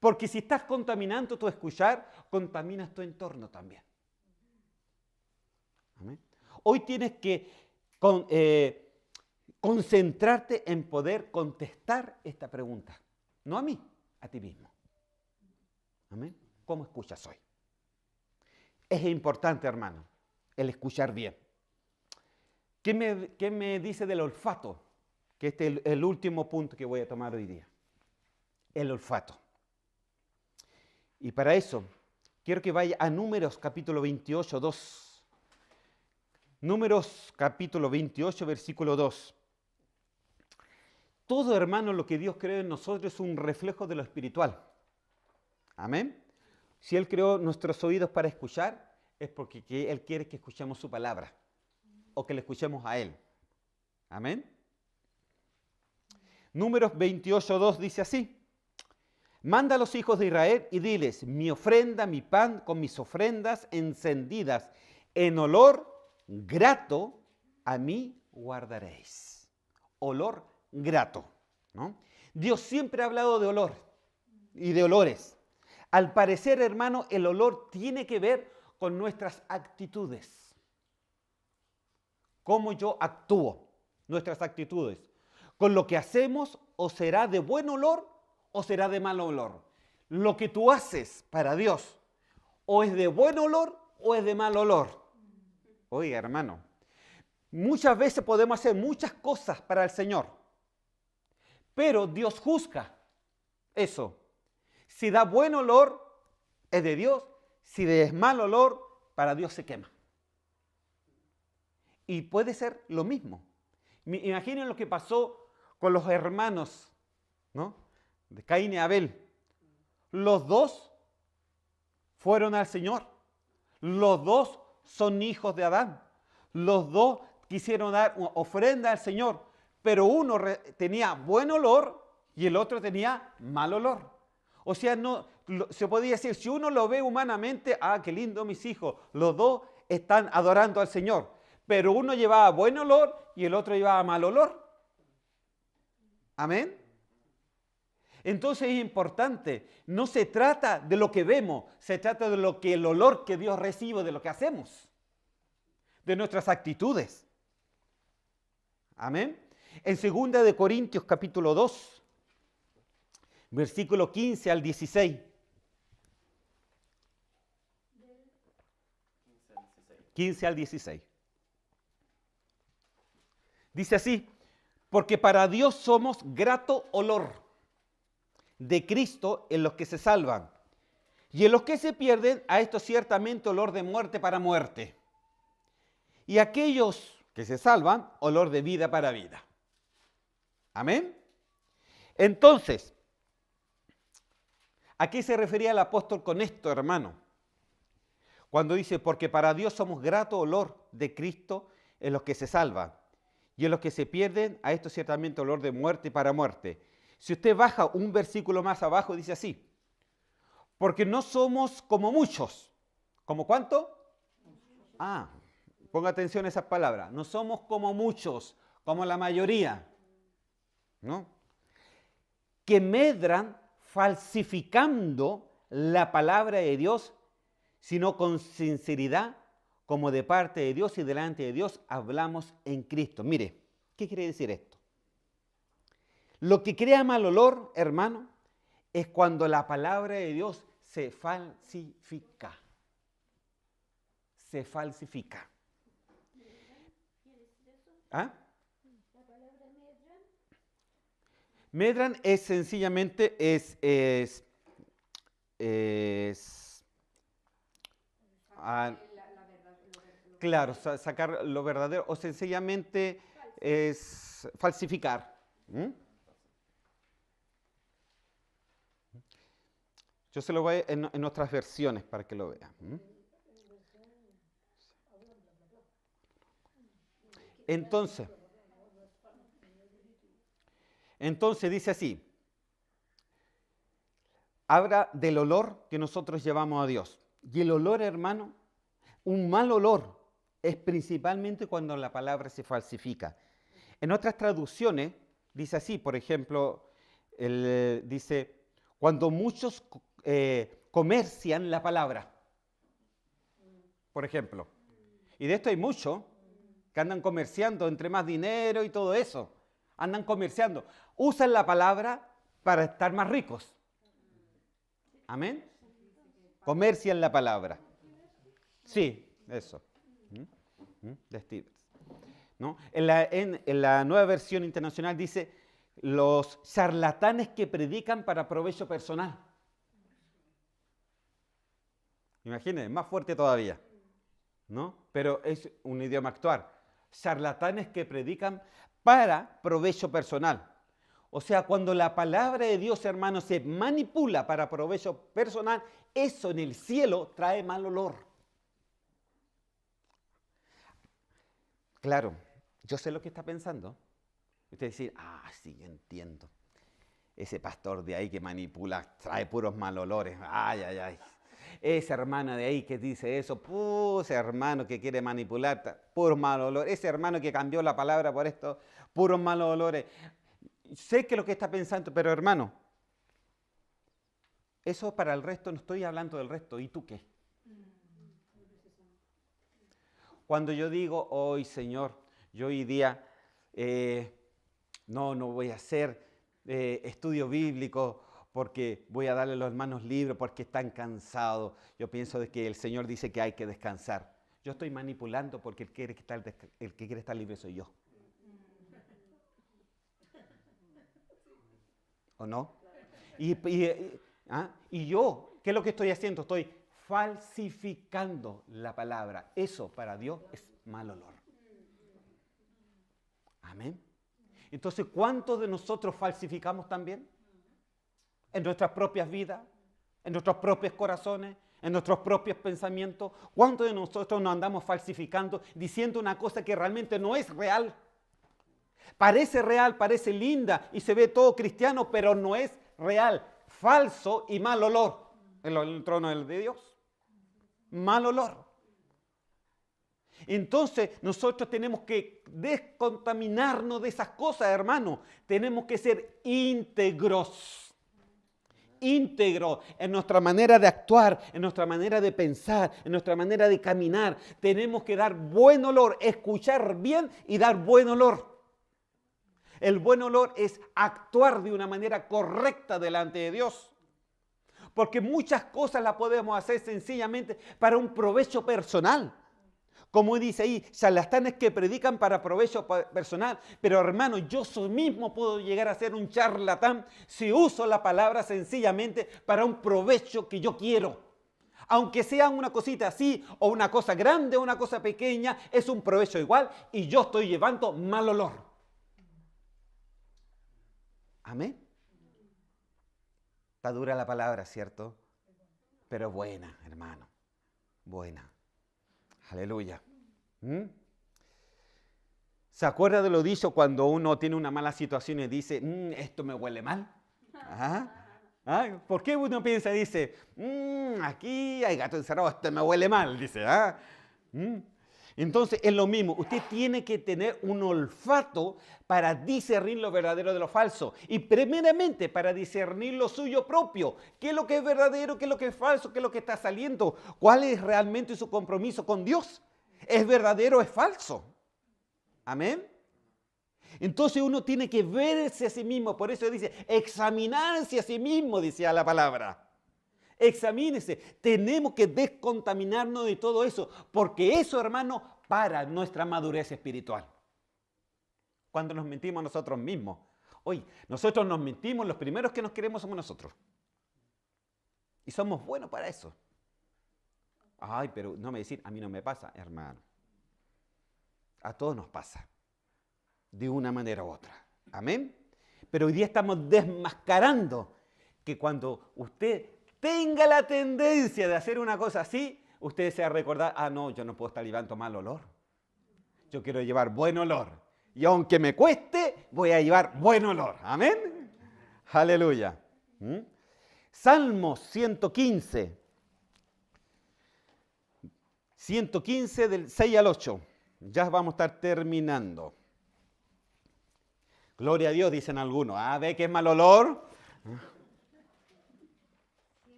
Porque si estás contaminando tu escuchar, contaminas tu entorno también. ¿Amén? Hoy tienes que concentrarte en poder contestar esta pregunta. No a mí, a ti mismo. ¿Amén? ¿Cómo escuchas hoy? Es importante, hermano, el escuchar bien. ¿Qué me dice del olfato? Que este es el último punto que voy a tomar hoy día. El olfato. Y para eso, quiero que vaya a Números capítulo 28, 2. Números capítulo 28, versículo 2. Todo, hermano, lo que Dios creó en nosotros es un reflejo de lo espiritual. Amén. Si Él creó nuestros oídos para escuchar, es porque Él quiere que escuchemos su palabra. O que le escuchemos a Él. Amén. Números 28:2 dice así. Manda a los hijos de Israel y diles, mi ofrenda, mi pan con mis ofrendas encendidas en olor grato a mí guardaréis. Olor grato, ¿no? Dios siempre ha hablado de olor y de olores. Al parecer, hermano, el olor tiene que ver con nuestras actitudes. Cómo yo actúo, nuestras actitudes. Con lo que hacemos, o será de buen olor o será de mal olor. Lo que tú haces para Dios, o es de buen olor o es de mal olor. Oiga, hermano, muchas veces podemos hacer muchas cosas para el Señor, pero Dios juzga eso. Si da buen olor, es de Dios. Si es mal olor, para Dios se quema. Y puede ser lo mismo. Imaginen lo que pasó con los hermanos, ¿no? De Caín y Abel. Los dos fueron al Señor. Los dos son hijos de Adán. Los dos quisieron dar ofrenda al Señor. Pero uno tenía buen olor y el otro tenía mal olor. O sea, no, se podía decir, si uno lo ve humanamente, qué lindo mis hijos. Los dos están adorando al Señor. pero uno llevaba buen olor y el otro llevaba mal olor. Amén. Entonces es importante, no se trata de lo que vemos, se trata de lo que el olor que Dios recibe de lo que hacemos, de nuestras actitudes. Amén. En 2 de Corintios capítulo 2, versículo 15 al 16. 15 al 16. Dice así, porque para Dios somos grato olor de Cristo en los que se salvan, y en los que se pierden, a esto ciertamente olor de muerte para muerte, y aquellos que se salvan, olor de vida para vida. Amén. Entonces, ¿a qué se refería el apóstol con esto, hermano? Cuando dice, porque para Dios somos grato olor de Cristo en los que se salvan, y en los que se pierden, a esto ciertamente olor de muerte para muerte. Si usted baja un versículo más abajo, dice así, porque no somos como muchos. ¿Como cuánto? Ponga atención a esas palabras. No somos como muchos, como la mayoría, ¿no? Que medran falsificando la palabra de Dios, sino con sinceridad, como de parte de Dios y delante de Dios, hablamos en Cristo. Mire, ¿qué quiere decir esto? Lo que crea mal olor, hermano, es cuando la palabra de Dios se falsifica. Se falsifica. ¿Ah? Medran es sencillamente, claro, sacar lo verdadero, o sencillamente es falsificar. Yo se lo voy en otras versiones para que lo vean. Entonces dice así, habla del olor que nosotros llevamos a Dios. Y el olor, hermano, un mal olor es principalmente cuando la palabra se falsifica. En otras traducciones dice así, por ejemplo, dice, cuando muchos comercian la palabra, por ejemplo. Y de esto hay muchos que andan comerciando entre más dinero y todo eso. Andan comerciando. Usan la palabra para estar más ricos. Amén. Comercian la palabra. Sí, eso. De Stevens. ¿No? En la Nueva Versión Internacional dice, los charlatanes que predican para provecho personal. Imagínense, más fuerte todavía, ¿no? Pero es un idioma actual. Charlatanes que predican para provecho personal. O sea, cuando la palabra de Dios, hermano, se manipula para provecho personal, eso en el cielo trae mal olor. Claro, yo sé lo que está pensando. Usted dice, sí, entiendo. Ese pastor de ahí que manipula trae puros mal olores. Ay, ay, ay. Esa hermana de ahí que dice eso, ese hermano que quiere manipular, puros malos olores. Ese hermano que cambió la palabra por esto, puros malos olores. Sé que lo que está pensando, pero hermano, eso para el resto, no estoy hablando del resto. ¿Y tú qué? Cuando yo digo, hoy Señor, yo hoy día no voy a hacer estudio bíblico porque voy a darle a los hermanos libros porque están cansados. Yo pienso de que el Señor dice que hay que descansar. Yo estoy manipulando porque el que quiere estar libre soy yo. ¿O no? Y yo, ¿qué es lo que estoy haciendo? Estoy falsificando la palabra. Eso para Dios es mal olor. Amén. Entonces, ¿cuántos de nosotros falsificamos también? En nuestras propias vidas, en nuestros propios corazones, en nuestros propios pensamientos. ¿Cuántos de nosotros nos andamos falsificando, diciendo una cosa que realmente no es real? Parece real, parece linda y se ve todo cristiano, pero no es real. Falso y mal olor en el trono de Dios. Mal olor. Entonces nosotros tenemos que descontaminarnos de esas cosas, hermano. Tenemos que ser íntegros. Íntegros en nuestra manera de actuar, en nuestra manera de pensar, en nuestra manera de caminar. Tenemos que dar buen olor, escuchar bien y dar buen olor. El buen olor es actuar de una manera correcta delante de Dios. Porque muchas cosas las podemos hacer sencillamente para un provecho personal. Como dice ahí, charlatanes que predican para provecho personal. Pero hermano, yo mismo puedo llegar a ser un charlatán si uso la palabra sencillamente para un provecho que yo quiero. Aunque sea una cosita así, o una cosa grande, o una cosa pequeña, es un provecho igual y yo estoy llevando mal olor. Amén. Está dura la palabra, ¿cierto? Pero buena, hermano. Buena. Aleluya. ¿Se acuerda de lo dicho cuando uno tiene una mala situación y dice, esto me huele mal? ¿Por qué uno piensa y dice, aquí hay gato encerrado, esto me huele mal? Dice, Entonces es lo mismo, usted tiene que tener un olfato para discernir lo verdadero de lo falso y primeramente para discernir lo suyo propio. ¿Qué es lo que es verdadero? ¿Qué es lo que es falso? ¿Qué es lo que está saliendo? ¿Cuál es realmente su compromiso con Dios? ¿Es verdadero o es falso? Amén. Entonces uno tiene que verse a sí mismo, por eso dice, examinarse a sí mismo, decía la palabra. Examínese, tenemos que descontaminarnos de todo eso, porque eso, hermano, para nuestra madurez espiritual. Cuando nos mentimos a nosotros mismos. Oye, nosotros nos mentimos, los primeros que nos queremos somos nosotros. Y somos buenos para eso. Ay, pero no me decir, a mí no me pasa, hermano. A todos nos pasa, de una manera u otra. Amén. Pero hoy día estamos desmascarando que cuando usted tenga la tendencia de hacer una cosa así, usted se va a recordar, no, yo no puedo estar llevando mal olor. Yo quiero llevar buen olor. Y aunque me cueste, voy a llevar buen olor. Amén. Aleluya. Salmos 115. 115 del 6 al 8. Ya vamos a estar terminando. Gloria a Dios, dicen algunos. ¿Ve que es mal olor?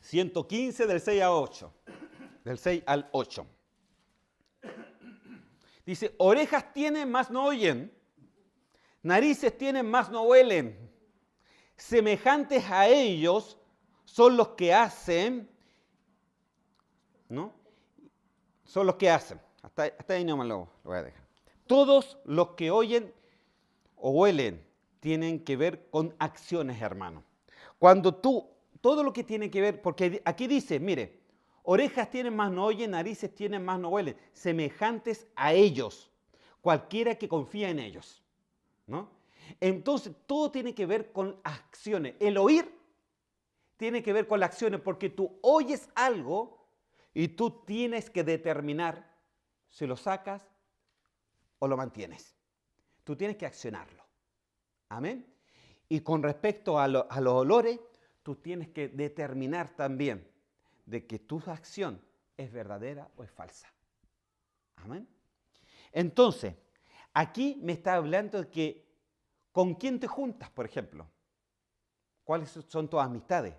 115 del 6 a 8. Del 6 al 8. Dice, orejas tienen, más no oyen. Narices tienen, más no huelen. Semejantes a ellos son los que hacen, ¿no? Son los que hacen. Hasta ahí nomás lo voy a dejar. Todos los que oyen o huelen tienen que ver con acciones, hermano. Cuando todo lo que tiene que ver, porque aquí dice, mire, orejas tienen más no oyen, narices tienen más no huelen, semejantes a ellos, cualquiera que confía en ellos, ¿no? Entonces, todo tiene que ver con acciones. El oír tiene que ver con las acciones, porque tú oyes algo y tú tienes que determinar si lo sacas o lo mantienes. Tú tienes que accionarlo. Amén. Y con respecto a los olores, tú tienes que determinar también de que tu acción es verdadera o es falsa. Amén. Entonces, aquí me está hablando de que con quién te juntas, por ejemplo. ¿Cuáles son tus amistades?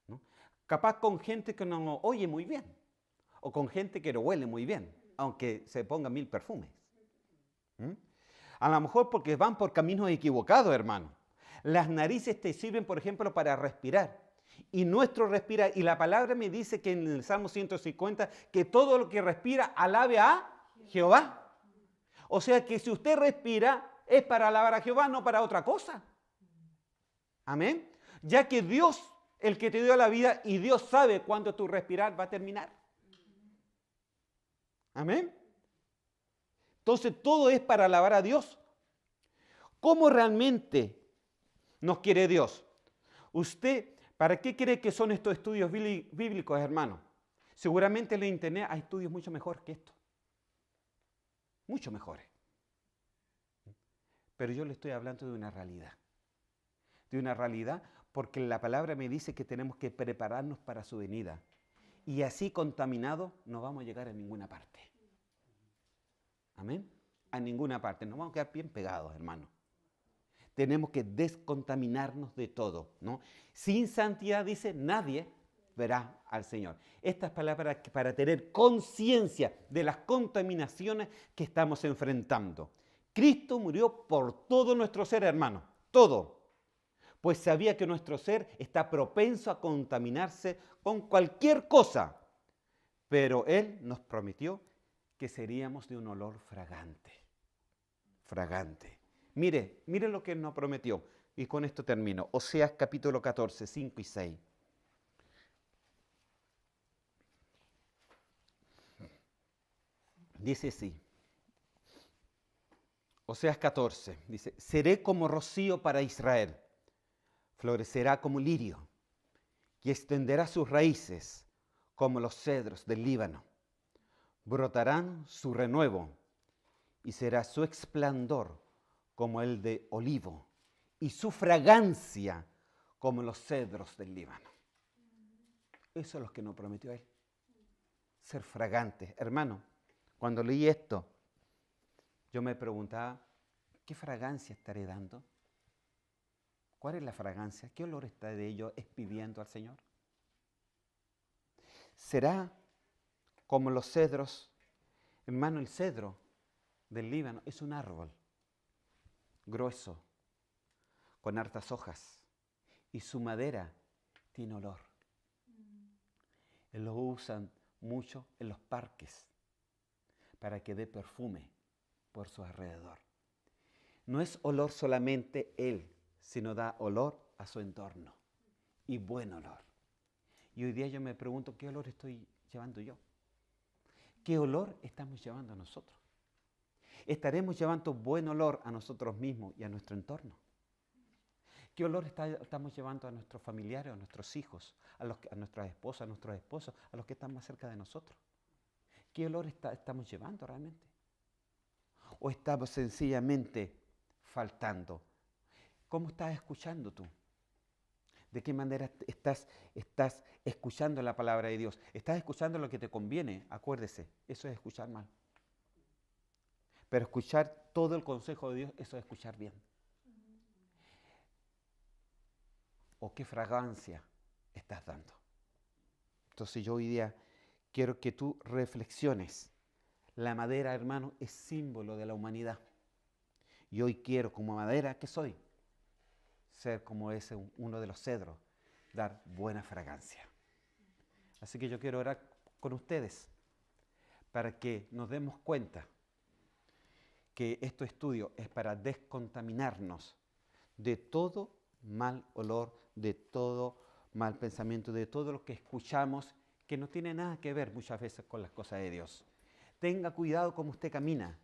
¿No? Capaz con gente que no oye muy bien o con gente que no huele muy bien, aunque se ponga 1000 perfumes. A lo mejor porque van por caminos equivocados, hermano. Las narices te sirven, por ejemplo, para respirar. Y nuestro respirar, y la palabra me dice que en el Salmo 150, que todo lo que respira alabe a Jehová. O sea que si usted respira, es para alabar a Jehová, no para otra cosa. Amén. Ya que Dios, el que te dio la vida, y Dios sabe cuándo tu respirar va a terminar. Amén. Entonces todo es para alabar a Dios. ¿Cómo realmente nos quiere Dios? Usted, ¿para qué cree que son estos estudios bíblicos, hermano? Seguramente en la internet hay estudios mucho mejores que esto. Mucho mejores. Pero yo le estoy hablando de una realidad. De una realidad porque la palabra me dice que tenemos que prepararnos para su venida. Y así contaminados no vamos a llegar a ninguna parte. Amén. A ninguna parte. Nos vamos a quedar bien pegados, hermanos. Tenemos que descontaminarnos de todo, ¿no? Sin santidad, dice, nadie verá al Señor. Estas palabras para tener conciencia de las contaminaciones que estamos enfrentando. Cristo murió por todo nuestro ser, hermano, todo. Pues sabía que nuestro ser está propenso a contaminarse con cualquier cosa. Pero Él nos prometió que seríamos de un olor fragante. Fragante. Mire lo que Él nos prometió. Y con esto termino. Oseas capítulo 14, 5 y 6. Dice así. Oseas 14, dice, seré como rocío para Israel, florecerá como lirio y extenderá sus raíces como los cedros del Líbano. Brotarán su renuevo y será su esplendor como el de olivo y su fragancia como los cedros del Líbano. Eso es lo que nos prometió Él, ser fragantes. Hermano, cuando leí esto, yo me preguntaba, ¿qué fragancia estaré dando? ¿Cuál es la fragancia? ¿Qué olor está de ello expidiendo al Señor? ¿Será como los cedros? Hermano, el cedro del Líbano es un árbol grueso, con hartas hojas, y su madera tiene olor. Lo usan mucho en los parques para que dé perfume por su alrededor. No es olor solamente él, sino da olor a su entorno y buen olor. Y hoy día yo me pregunto, ¿qué olor estoy llevando yo? ¿Qué olor estamos llevando a nosotros? ¿Estaremos llevando buen olor a nosotros mismos y a nuestro entorno? ¿Qué olor estamos llevando a nuestros familiares, a nuestros hijos, a nuestras esposas, a nuestros esposos, a los que están más cerca de nosotros? ¿Qué olor estamos llevando realmente? ¿O estamos sencillamente faltando? ¿Cómo estás escuchando tú? ¿De qué manera estás escuchando la palabra de Dios? ¿Estás escuchando lo que te conviene? Acuérdese, eso es escuchar mal. Pero escuchar todo el consejo de Dios, eso es escuchar bien. ¿O qué fragancia estás dando? Entonces yo hoy día quiero que tú reflexiones. La madera, hermano, es símbolo de la humanidad. Y hoy quiero, como madera que soy, ser como ese uno de los cedros, dar buena fragancia. Así que yo quiero orar con ustedes para que nos demos cuenta que este estudio es para descontaminarnos de todo mal olor, de todo mal pensamiento, de todo lo que escuchamos que no tiene nada que ver muchas veces con las cosas de Dios. Tenga cuidado como usted camina,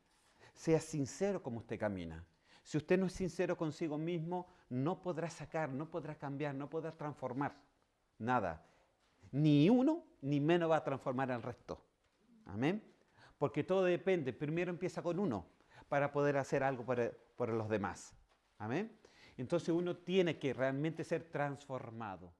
sea sincero como usted camina. Si usted no es sincero consigo mismo, no podrá sacar, no podrá cambiar, no podrá transformar nada. Ni uno, ni menos va a transformar al resto. Amén. Porque todo depende, primero empieza con uno para poder hacer algo por los demás. Amén. Entonces uno tiene que realmente ser transformado.